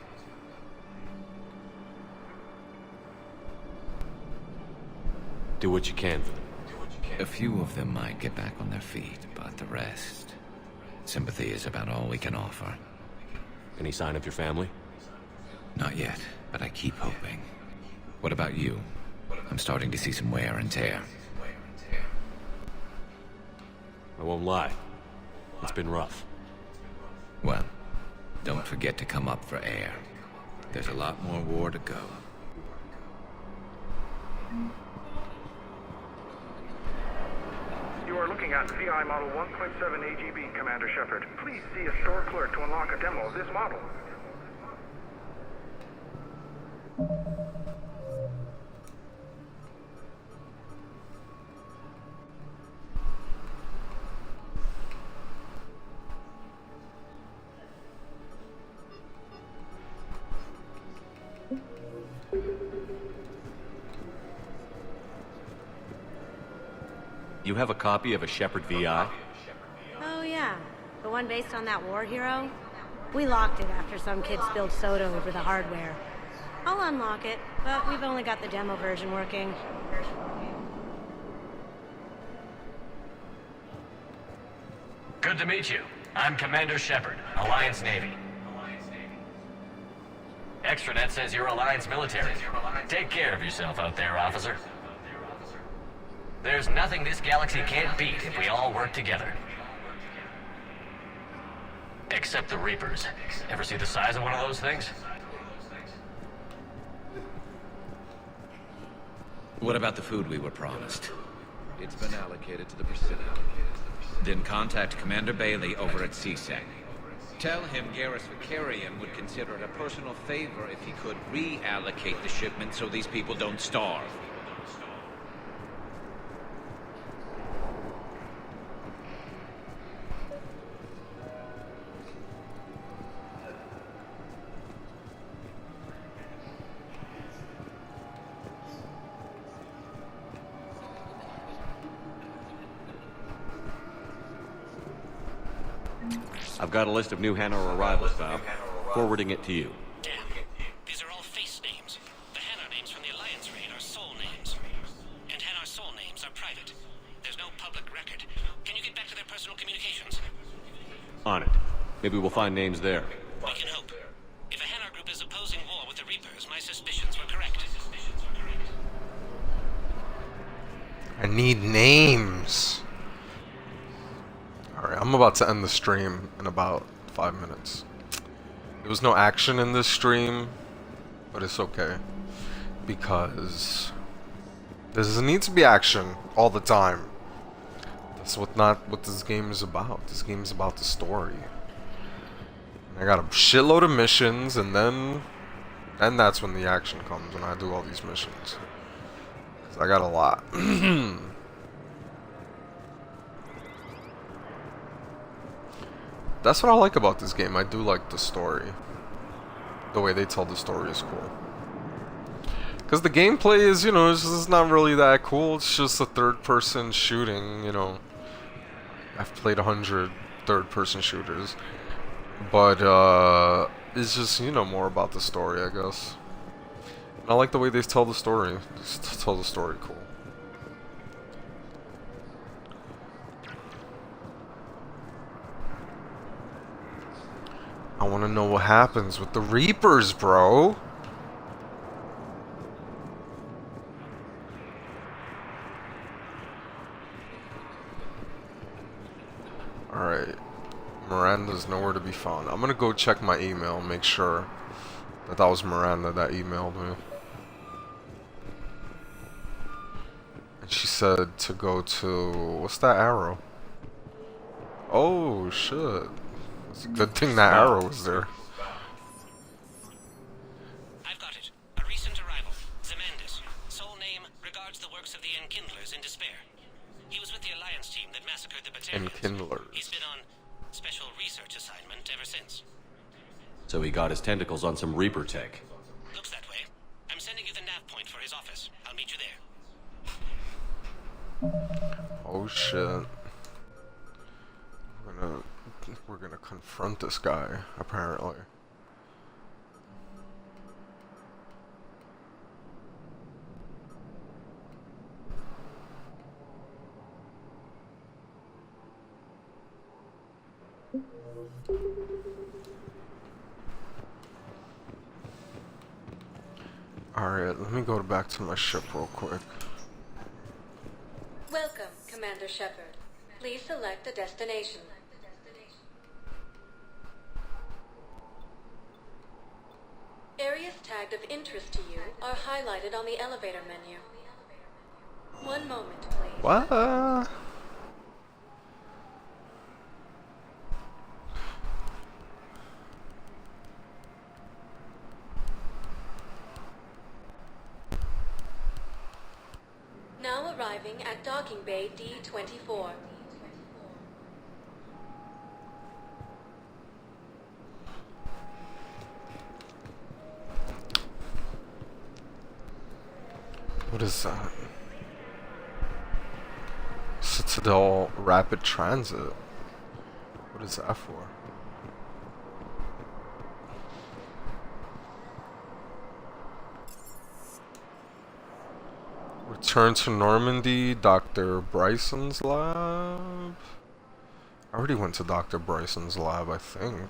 Do what you can for them. A few of them might get back on their feet, but the rest... Sympathy is about all we can offer. Any sign of your family? Not yet, but I keep hoping. What about you? I'm starting to see some wear and tear. I won't lie. It's been rough. Well, don't forget to come up for air. There's a lot more war to go. You are looking at VI Model 1.7 AGB, Commander Shepard. Please see a store clerk to unlock a demo of this model. You have a copy of a Shepard VI? Oh yeah, the one based on that war hero? We locked it after some kid spilled soda over the hardware. I'll unlock it, but we've only got the demo version working. Good to meet you. I'm Commander Shepard, Alliance Navy. Extranet says you're Alliance military. Take care of yourself out there, officer. There's nothing this galaxy can't beat if we all work together. Except the Reapers. Ever see the size of one of those things? What about the food we were promised? It's been allocated to the Presidio. Then contact Commander Bailey over at CSEC. Tell him Garrus Vakarian would consider it a personal favor if he could reallocate the shipment so these people don't starve. I've got a list of new Hanar arrivals, Val. Forwarding it to you. Damn. These are all face names. The Hanar names from the Alliance raid are soul names. And Hanar soul names are private. There's no public record. Can you get back to their personal communications? On it. Maybe we'll find names there. We can hope. If a Hanar group is opposing war with the Reapers, my suspicions were correct. I need names. Alright, I'm about to end the stream in about 5 minutes. There was no action in this stream, but it's okay. Because there doesn't need to be action all the time. That's not what this game is about. This game is about the story. I got a shitload of missions, and that's when the action comes, when I do all these missions. 'Cause I got a lot. That's what I like about this game. I do like the story. The way they tell the story is cool. Because the gameplay is, you know, it's just not really that cool. It's just a third-person shooting, you know. I've played 100 third-person shooters. But, it's just, you know, more about the story, I guess. And I like the way they tell the story. Just tell the story cool. I want to know what happens with the Reapers, bro. Alright. Miranda's nowhere to be found. I'm going to go check my email and make sure that was Miranda that emailed me. And she said to go to... What's that arrow? Oh, shit. It's a good thing that arrow was there. I've got it. A recent arrival. Zemandis. Soul name regards the works of the Enkindlers in despair. He was with the Alliance team that massacred the Batarians. Enkindlers. He's been on special research assignment ever since. So he got his tentacles on some Reaper tech. Looks that way. I'm sending you the nav point for his office. I'll meet you there. Oh shit. I'm gonna We're gonna confront this guy, apparently. Alright, let me go back to my ship real quick. Welcome, Commander Shepard. Please select a destination. Areas tagged of interest to you are highlighted on the elevator menu. One moment, please. What? Now arriving at docking bay D-24. What is that? Citadel Rapid Transit. What is that for? Return to Normandy, Dr. Bryson's lab. I already went to Dr. Bryson's lab, I think.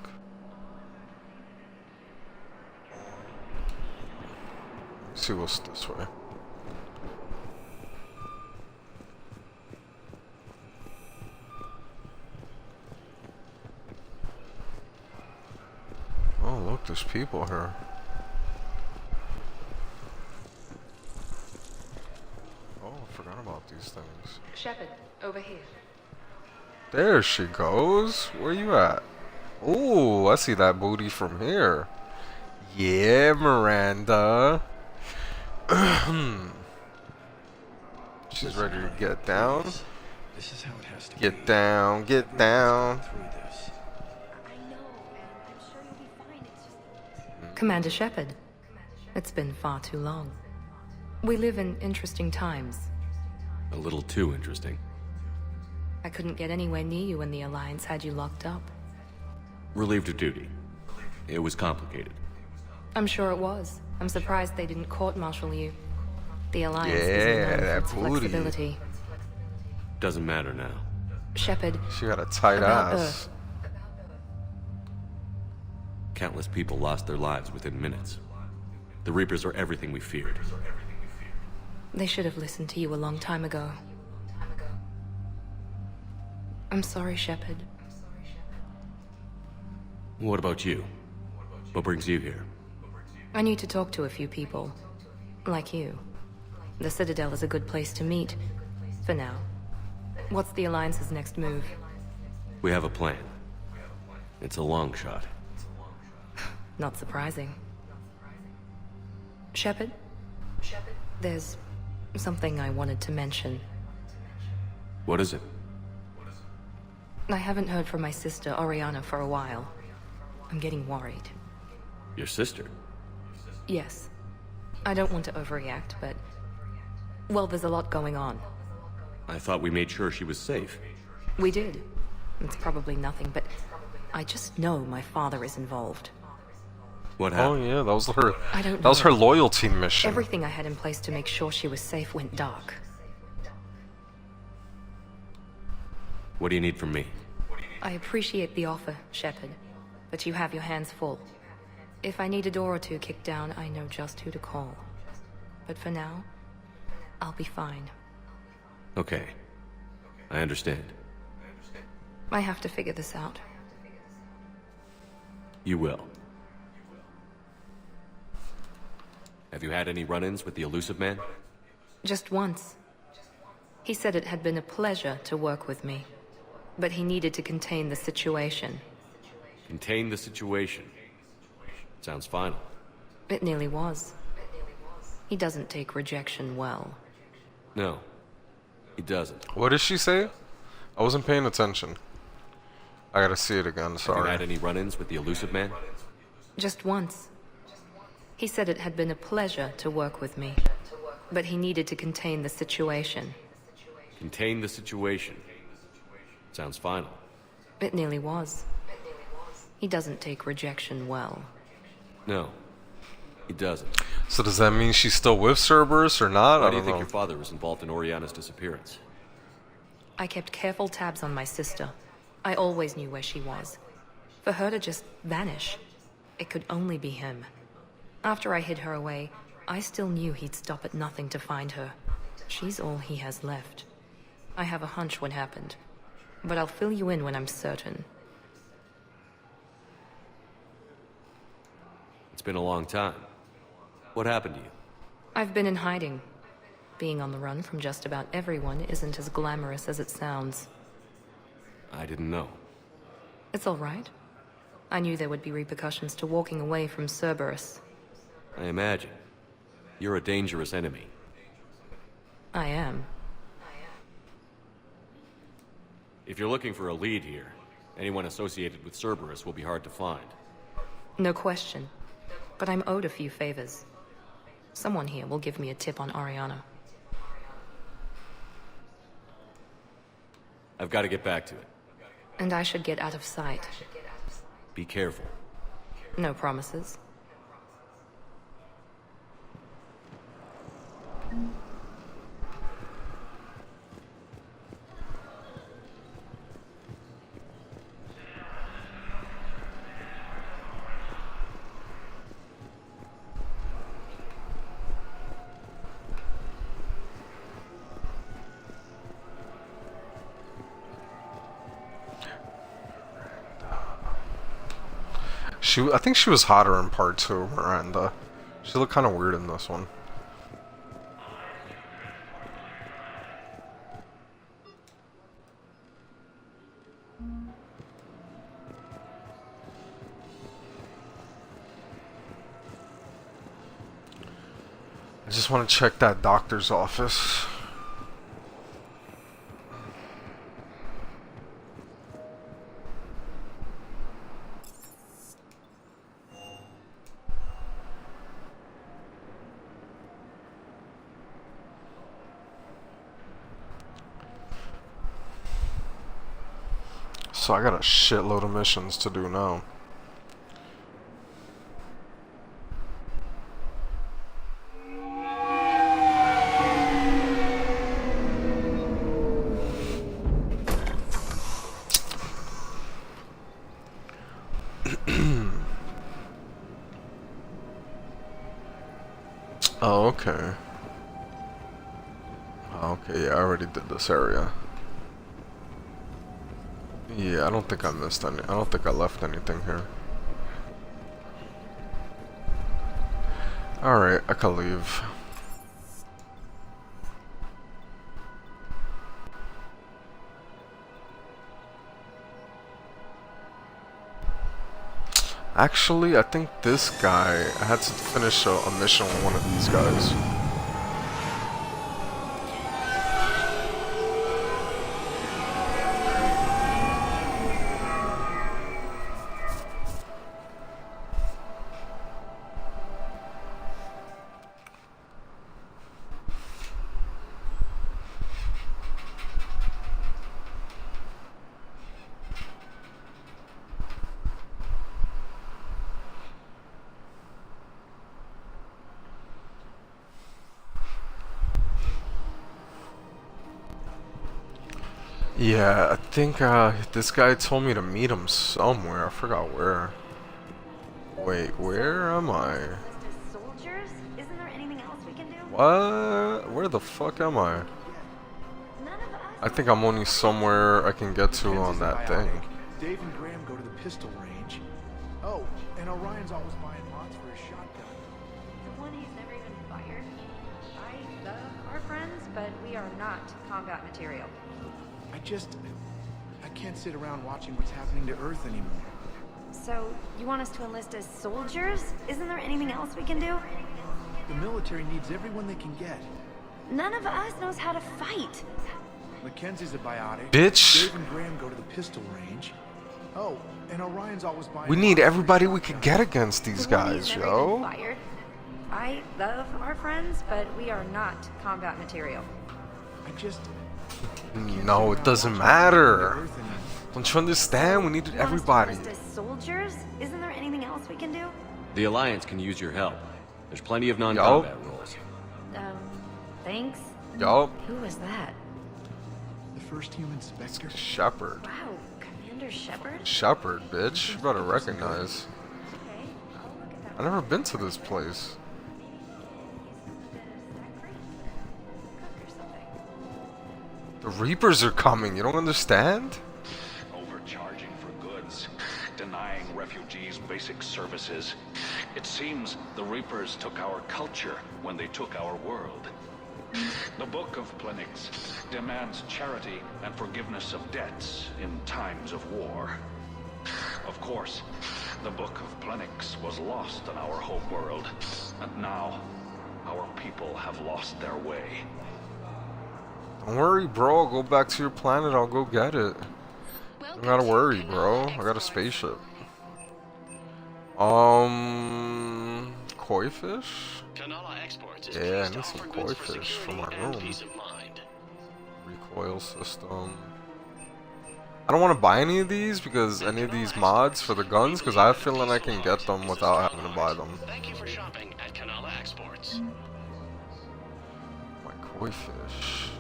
Let's see what's this way. Oh, look, there's people here. Oh, I forgot about these things. Shepard, over here. There she goes. Where you at? Oh, I see that booty from here. Yeah, Miranda. She's ready to get down. This is how it has to be. Get down, get down. Commander Shepard, it's been far too long. We live in interesting times. A little too interesting. I couldn't get anywhere near you when the Alliance had you locked up. Relieved of duty. It was complicated. I'm sure it was. I'm surprised they didn't court-martial you. The Alliance Yeah, isn't known that for its booty. flexibility. Doesn't matter now. Shepard, She got a tight about ass. Earth. Countless people lost their lives within minutes. The Reapers are everything we feared. They should have listened to you a long time ago. I'm sorry, Shepard. What about you? What brings you here? I need to talk to a few people. Like you. The Citadel is a good place to meet. For now. What's the Alliance's next move? We have a plan. It's a long shot. Not surprising. Shepard? There's something I wanted to mention. What is it? I haven't heard from my sister, Oriana, for a while. I'm getting worried. Your sister? Yes. I don't want to overreact, but... well, there's a lot going on. I thought we made sure she was safe. We did. It's probably nothing, but... I just know my father is involved. What Oh happened? yeah, that was her. I don't That was know. her loyalty mission. Everything I had in place to make sure she was safe went dark. What do you need from me? I appreciate the offer, Shepard, but you have your hands full. If I need a door or two kicked down, I know just who to call. But for now, I'll be fine. Okay. I understand. I have to figure this out. You will. Have you had any run-ins with the Elusive Man? Just once. He said it had been a pleasure to work with me, but he needed to contain the situation. Contain the situation. Sounds final. It nearly was. He doesn't take rejection well. No. He doesn't. What did she say? I wasn't paying attention. I gotta see it again, Have sorry. you had any run-ins with the Elusive Man? Just once. He said it had been a pleasure to work with me, but he needed to contain the situation. Contain the situation. Sounds final. It nearly was. He doesn't take rejection well. No, he doesn't. So does that mean she's still with Cerberus or not? Why I do you don't think know. your father was involved in Oriana's disappearance? I kept careful tabs on my sister. I always knew where she was. For her to just vanish, it could only be him. After I hid her away, I still knew he'd stop at nothing to find her. She's all he has left. I have a hunch what happened, but I'll fill you in when I'm certain. It's been a long time. What happened to you? I've been in hiding. Being on the run from just about everyone isn't as glamorous as it sounds. I didn't know. It's all right. I knew there would be repercussions to walking away from Cerberus. I imagine. You're a dangerous enemy. I am. If you're looking for a lead here, anyone associated with Cerberus will be hard to find. No question. But I'm owed a few favors. Someone here will give me a tip on Oriana. I've got to get back to it. And I should get out of sight. Be careful. No promises. I think she was hotter in part 2, Miranda. She looked kind of weird in this one. I just want to check that doctor's office. So I got a shitload of missions to do now. Oh, okay. Okay, yeah, I already did this area. Yeah, I don't think I missed any. I don't think I left anything here. Alright, I can leave. Actually, I think this guy, I had to finish a mission with one of these guys. Yeah, I think this guy told me to meet him somewhere. I forgot where. Wait, where am I? Soldiers? Isn't there anything else we can do? What? Where the fuck am I? I think I'm only somewhere I can get to on that thing. Dave and Graham go to the pistol range. Oh, and Orion's always buying lots for his shotgun. The one he's never even fired. I love our friends, but we are not combat material. I can't sit around watching what's happening to Earth anymore. So, you want us to enlist as soldiers? Isn't there anything else we can do? The military needs everyone they can get. None of us knows how to fight. Mackenzie's a biotic. Bitch. Dave and Graham go to the pistol range. Oh, and Orion's always buying. We need everybody we could get against these The one guys, he's never yo. even fired. I love our friends, but we are not combat material. I just. No, it doesn't matter. Don't you understand? We needed everybody. Just as soldiers? Isn't there anything else we can do? The Alliance can use your help. There's plenty of non-combat roles. Thanks. Yup. Who was that? The first human Spectre. Shepard. Wow, Commander Shepard? Shepard, bitch. You better recognize. I've never been to this place. The Reapers are coming. You don't understand? Overcharging for goods, denying refugees basic services. It seems the Reapers took our culture when they took our world. The Book of Plenix demands charity and forgiveness of debts in times of war. Of course, the Book of Plenix was lost in our home world, and now our people have lost their way. Don't worry, bro. I'll go back to your planet. I'll go get it. Don't gotta worry, bro. I got a spaceship. Koi fish? Yeah, I need some koi fish for my room. Recoil system. I don't want to buy any of these because any of these mods for the guns, because I have a feeling I can get them without having to buy them. Thank you for shopping at Kanala Exports. My koi fish.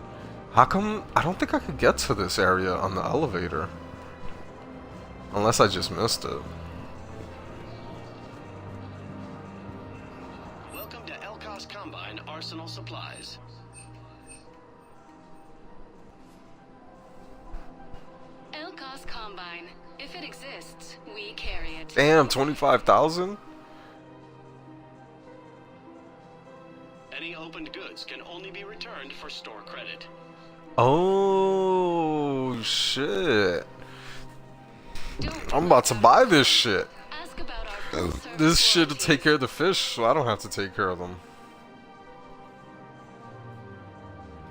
How come I don't think I could get to this area on the elevator? Unless I just missed it. Welcome to Elkos Combine Arsenal Supplies. Elkos Combine. If it exists, we carry it. Damn, 25,000? Any opened goods can only be returned for store credit. Oh shit. I'm about to buy this shit. This shit will take care of the fish, so I don't have to take care of them.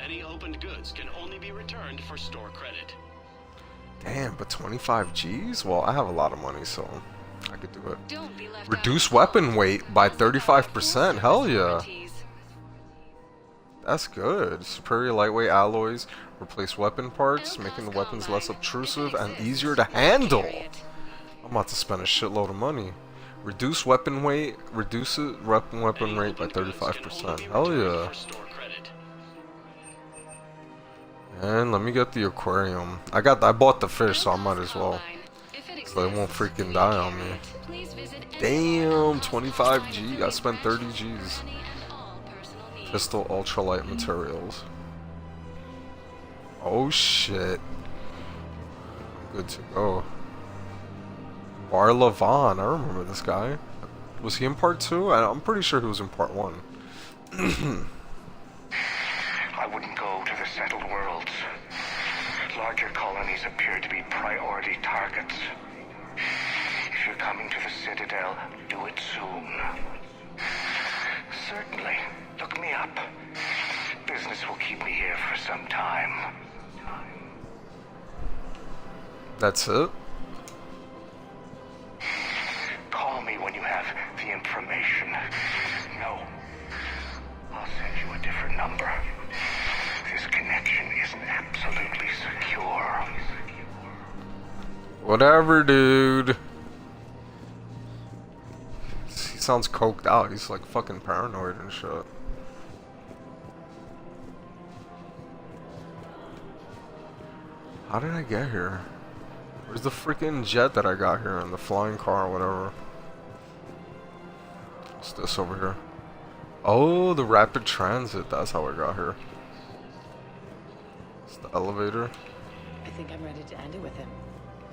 Any opened goods can only be returned for store credit. Damn, but 25 G's? Well, I have a lot of money, so I could do it. Reduce weapon weight by 35%. Hell yeah. That's good. Superior lightweight alloys replace weapon parts, making the weapons less obtrusive and easier to handle. I'm about to spend a shitload of money. Reduce weapon weight, reduces weapon rate by 35%. Hell yeah. And let me get the aquarium. I bought the fish, so I might as well. So they won't freaking die on me. Damn, 25 G. I spent 30 G's. Pistol ultralight materials. Oh shit. Good to go. Bar Levon. I remember this guy. Was he in part 2? I'm pretty sure he was in part 1. I wouldn't go to the settled worlds. Larger colonies appear to be priority targets. If you're coming to the Citadel, do it soon. Certainly. Look me up. Business will keep me here for some time. That's it? Call me when you have the information. No. I'll send you a different number. This connection isn't absolutely secure. Whatever, dude. He sounds coked out. He's like fucking paranoid and shit. How did I get here? Where's the freaking jet that I got here and the flying car or whatever? What's this over here? Oh, the rapid transit. That's how I got here. It's the elevator. I think I'm ready to end it with him.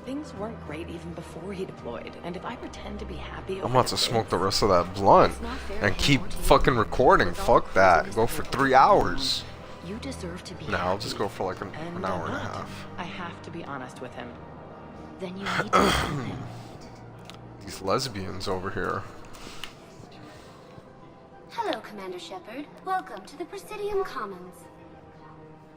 Things weren't great even before he deployed, and if I pretend to be happy I'm about to smoke the rest of that blunt and keep fucking recording. Fuck that. Go for 3 hours. You deserve to be No, I'll just go for like an hour and a half. I have to be honest with him. Then you need to tell him. These lesbians over here. Hello, Commander Shepard. Welcome to the Presidium Commons.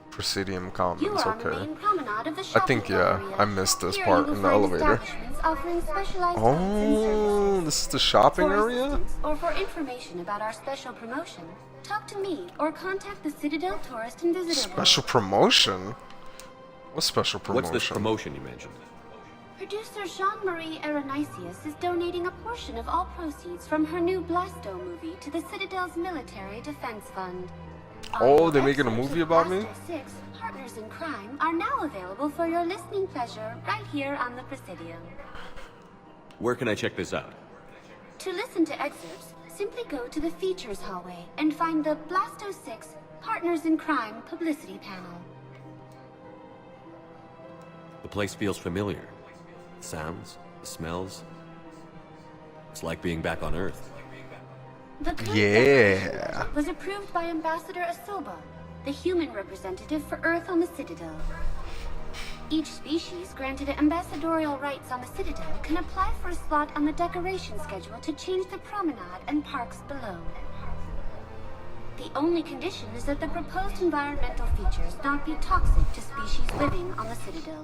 Presidium Commons, You are on the okay. main promenade of the I shopping think, yeah, area. I missed this Here part you in will the find elevator. establishments offering specialized goods and Oh, this is the shopping For area? assistance or for information about our special promotion, talk to me or contact the Citadel Tourist and Visitor Special promotion? What special promotion? What's this promotion you mentioned? Producer Jean-Marie Aronisius is donating a portion of all proceeds from her new Blasto movie to the Citadel's Military Defense Fund. Oh, they're making a movie about me? Blasto 6, Partners in Crime, are now available for your listening pleasure right here on the Presidium. Where can I check this out? To listen to excerpts, simply go to the Features hallway and find the Blasto 6, Partners in Crime publicity panel. The place feels familiar. The sounds, the smells. It's like being back on Earth. The Yeah. was approved by Ambassador Asoba, the human representative for Earth on the Citadel. Each species granted ambassadorial rights on the Citadel can apply for a slot on the decoration schedule to change the promenade and parks below. The only condition is that the proposed environmental features not be toxic to species living on the Citadel.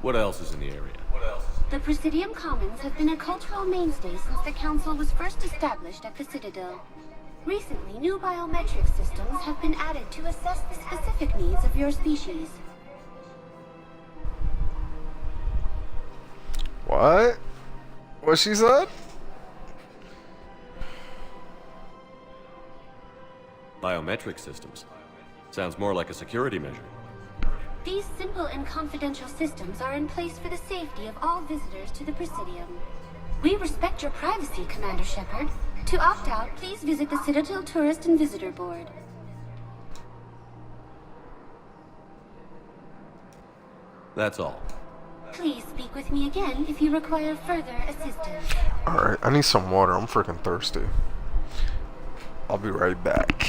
What else is in the area? The Presidium Commons have been a cultural mainstay since the Council was first established at the Citadel. Recently, new biometric systems have been added to assess the specific needs of your species. What? What she said? Biometric systems. Sounds more like a security measure. These simple and confidential systems are in place for the safety of all visitors to the Presidium. We respect your privacy, Commander Shepard. To opt out, please visit the Citadel Tourist and Visitor Board. That's all. Please speak with me again if you require further assistance. Alright, I need some water. I'm freaking thirsty. I'll be right back.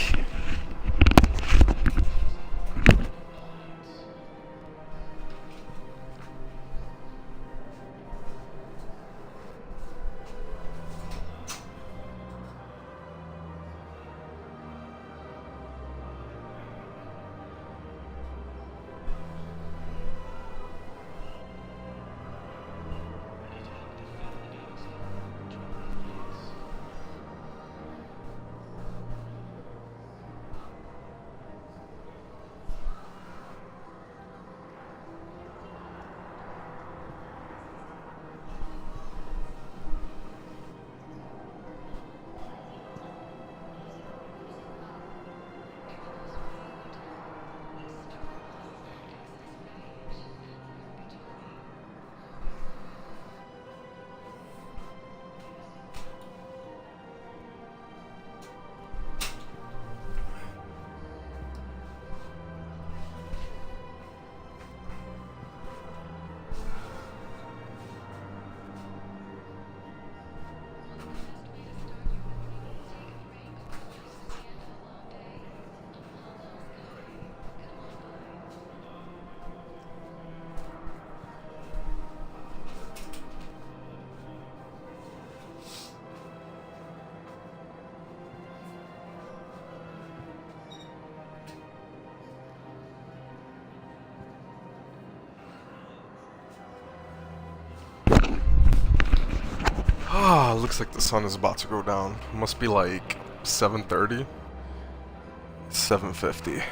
Ah, looks like the sun is about to go down. Must be like 7:30. 7:50.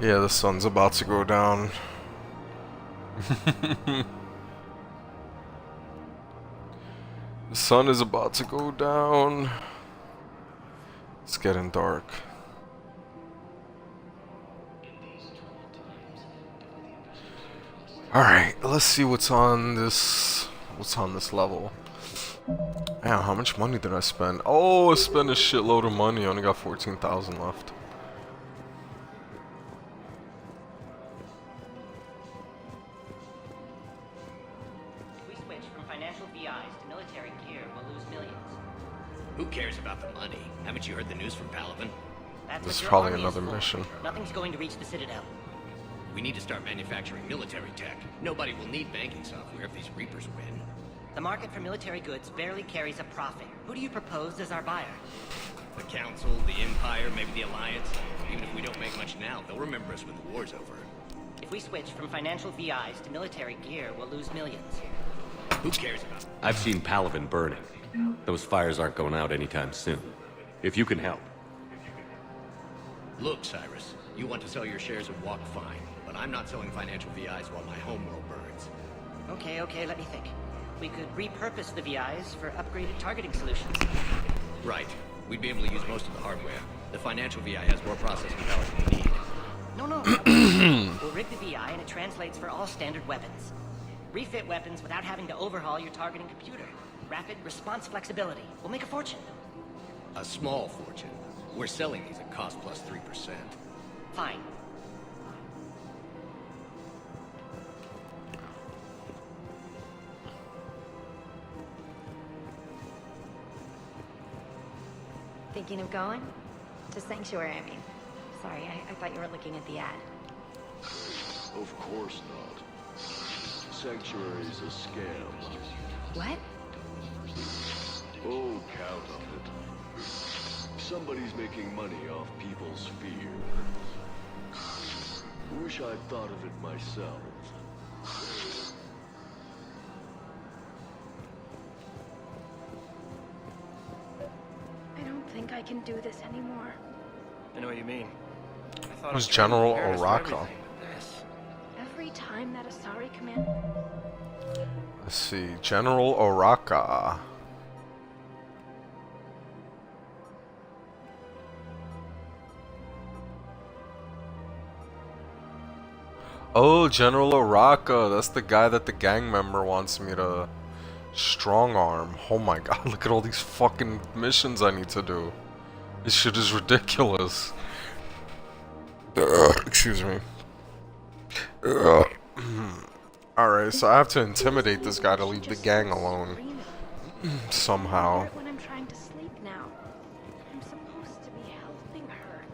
Yeah, the sun's about to go down. The sun is about to go down. It's getting dark. Alright, let's see what's on this level. Man, how much money did I spend? Oh, I spent a shitload of money. I only got 14,000 left. If we switch from financial VIs to military gear, we'll lose millions. Who cares about the money? Haven't you heard the news from Palaven? That's This is what your probably army is another for. mission. Nothing's going to reach the Citadel. We need to start manufacturing military tech. Nobody will need banking software if these Reapers win. The market for military goods barely carries a profit. Who do you propose as our buyer? The Council, the Empire, maybe the Alliance. Even if we don't make much now, they'll remember us when the war's over. If we switch from financial VIs to military gear, we'll lose millions. Who cares about it? I've seen Palaven burning. Those fires aren't going out anytime soon. If you can help. Look, Cyrus, you want to sell your shares of Walk, fine. But I'm not selling financial VIs while my homeworld burns. Okay, let me think. We could repurpose the VIs for upgraded targeting solutions. Right. We'd be able to use most of the hardware. The financial VI has more processing power than we need. No. We'll rig the VI and it translates for all standard weapons. Refit weapons without having to overhaul your targeting computer. Rapid response flexibility. We'll make a fortune. A small fortune. We're selling these at cost plus 3%. Fine. Thinking of going? To Sanctuary, I mean. Sorry, I thought you were looking at the ad. Of course not. Sanctuary's a scam. What? Oh, count on it. Somebody's making money off people's fear. Wish I'd thought of it myself. I don't think I can do this anymore. I know what you mean. Who's General Oraka? Every time that Asari command... Let's see, General Oraka. Oh, General Oraka. That's the guy that the gang member wants me to strong arm. Oh my god, look at all these fucking missions I need to do. This shit is ridiculous. Excuse me. Alright, so I have to intimidate this guy to leave the gang alone. Somehow. When I'm trying to sleep now. I'm supposed to be helping her.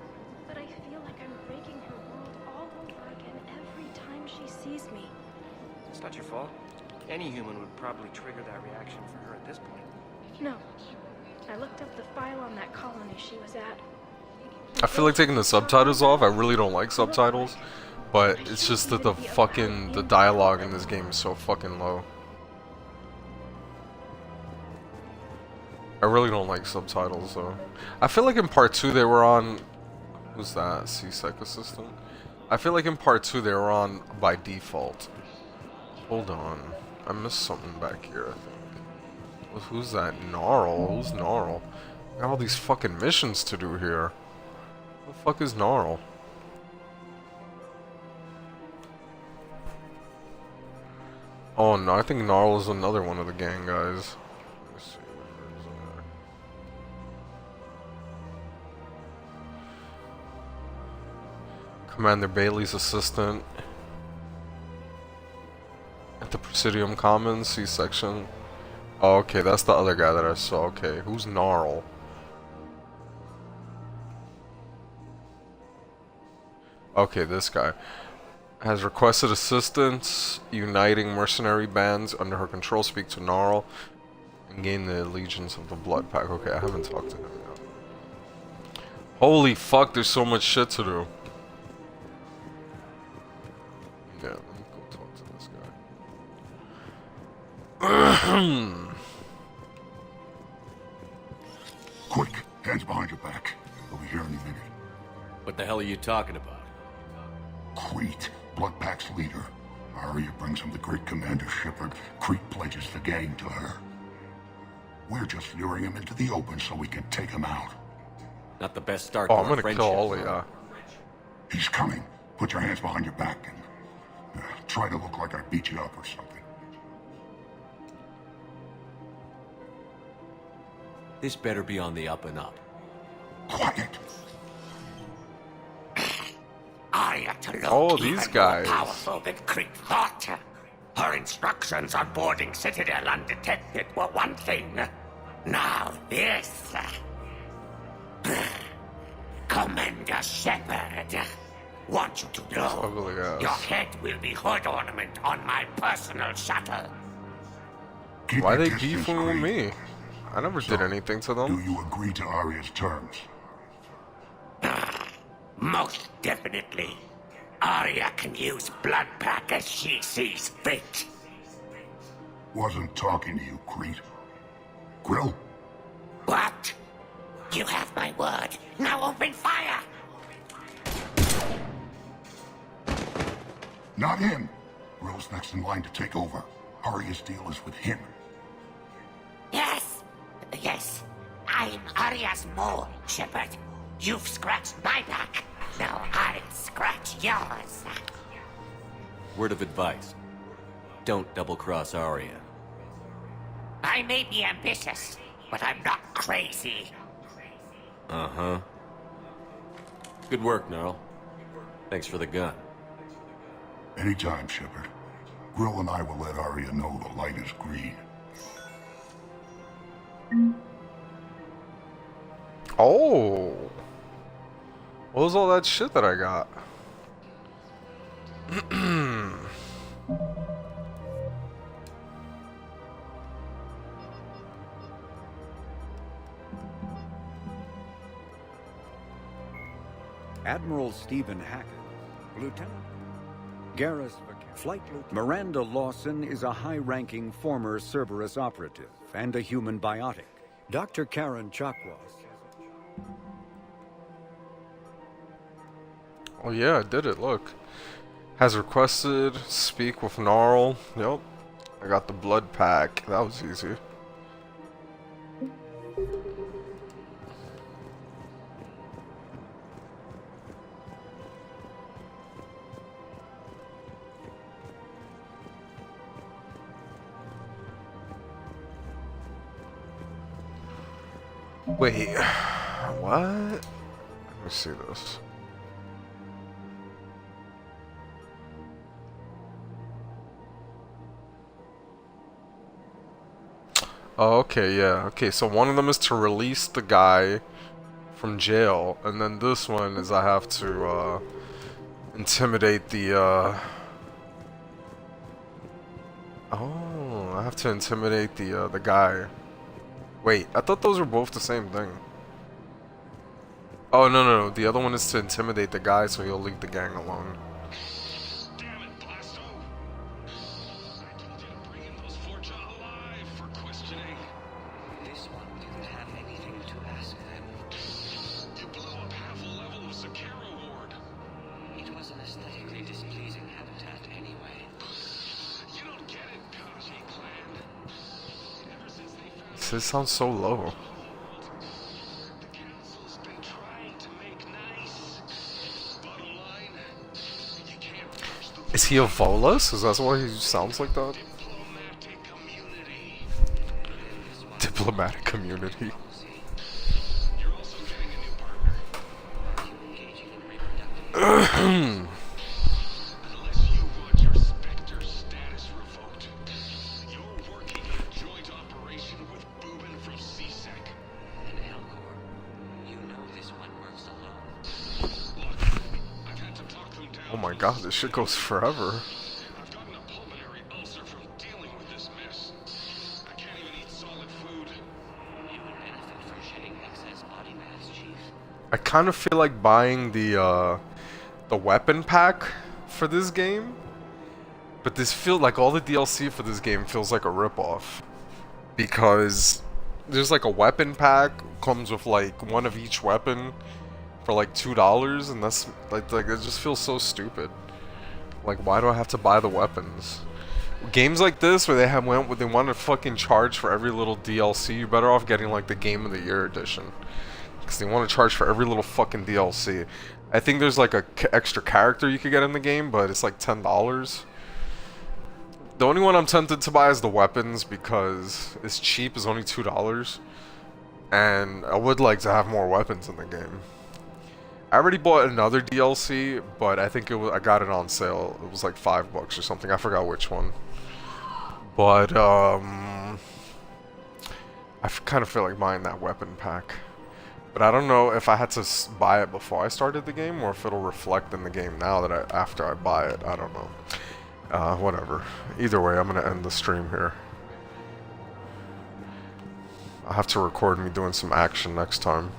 But I feel like I'm breaking her world all over again every time she sees me. It's not your fault. Any human would probably trigger that reaction for her at this point. No. I looked up the file on that colony she was at. I feel like taking the subtitles off. I really don't like subtitles. But it's just that the dialogue in this game is so fucking low. I really don't like subtitles though. I feel like in part 2 they were on... Who's that? CSEC assistant? I feel like in part 2 they were on by default. Hold on. I missed something back here, I think. Who's that? Gnarl? Who's Gnarl? I got all these fucking missions to do here. Who the fuck is Gnarl? Oh no, I think Gnarl is another one of the gang guys. Let me see, where is that? Commander Bailey's assistant. At the Presidium Commons, C-section. Oh, okay, that's the other guy that I saw. Okay, who's Gnarl? Okay, this guy. Has requested assistance, uniting mercenary bands under her control. Speak to Gnarl and gain the allegiance of the Blood Pack. Okay, I haven't talked to him yet. Holy fuck, there's so much shit to do. Yeah, let me go talk to this guy. Quick, hands behind your back. We'll be here any minute. What the hell are you talking about? Crete, Bloodpack's leader. Arya brings him the great Commander Shepard. Crete pledges the gang to her. We're just luring him into the open so we can take him out. Not the best start. Oh, I'm gonna kill all of ya. He's coming. Put your hands behind your back and try to look like I beat you up or something. This better be on the up and up. Quiet. Arya to look oh, these even guys. More powerful than Crete thought. Her instructions on boarding Citadel undetected were one thing. Now this. Commander Shepard. Want you to know, your head will be hood ornament on my personal shuttle. Why are they beefing with me? I never did anything to them. Do you agree to Arya's terms? Most definitely. Arya can use Bloodpack as she sees fit. Wasn't talking to you, Crete. Grill? What? You have my word. Now open fire! Not him. Grill's next in line to take over. Arya's deal is with him. Yes. Yes. I'm Arya's mole, Shepard. You've scratched my back. Now I'll scratch yours. Word of advice. Don't double-cross Arya. I may be ambitious, but I'm not crazy. Uh-huh. Good work, Gnarl. Thanks for the gun. Anytime, Shepard. Grill and I will let Arya know the light is green. Oh. What was all that shit that I got? Admiral Stephen Hackett, Lieutenant Garrus, Flight Lieutenant Miranda Lawson is a high-ranking former Cerberus operative and a human biotic. Dr. Karen Chakwas. Oh yeah, I did it, look. Has requested speak with Gnarl. Yep. I got the blood pack. That was easy. Wait, what? Let me see this. Oh, okay, yeah. Okay, so one of them is to release the guy from jail, and then this one is I have to intimidate the oh, I have to intimidate the guy. Wait, I thought those were both the same thing. Oh, no. The other one is to intimidate the guy so he'll leave the gang alone. Damn it, Blasto! I told you to bring in those Forja alive for questioning. This one didn't have anything to ask them. You blew up half a level of Zakera Ward. It was an aesthetically displeasing habitat anyway. You don't get it, Kaji clan. Ever since they found This sounds so low. the council's been trying to make nice. Bottom line, you can't touch the Is he a Volus? Is that why he sounds like that? Diplomatic community. You're also getting a new partner. Unless you want your Spectre status revoked, you're working a joint operation with Boobin from CSEC. And Elcor, you know this one works alone. Look, I've had to talk them down. Oh my god, this shit goes forever. I've gotten a pulmonary ulcer from dealing with this mess. I can't even eat solid food. You would benefit from shedding excess body mass, Chief. I kind of feel like buying the weapon pack for this game, but this feel like all the DLC for this game feels like a ripoff, because there's like a weapon pack comes with like one of each weapon for like $2, and that's like it just feels so stupid. Like, why do I have to buy the weapons? Games like this where they want to fucking charge for every little DLC, you're better off getting like the Game of the Year edition. Because they want to charge for every little fucking DLC. I think there's like a extra character you could get in the game, but it's like $10. The only one I'm tempted to buy is the weapons because it's cheap, it's only $2. And I would like to have more weapons in the game. I already bought another DLC, but I think I got it on sale. It was like $5 or something. I forgot which one. But I kind of feel like buying that weapon pack. But I don't know if I had to buy it before I started the game, or if it'll reflect in the game now that after I buy it. I don't know. Whatever. Either way, I'm gonna end the stream here. I'll have to record me doing some action next time.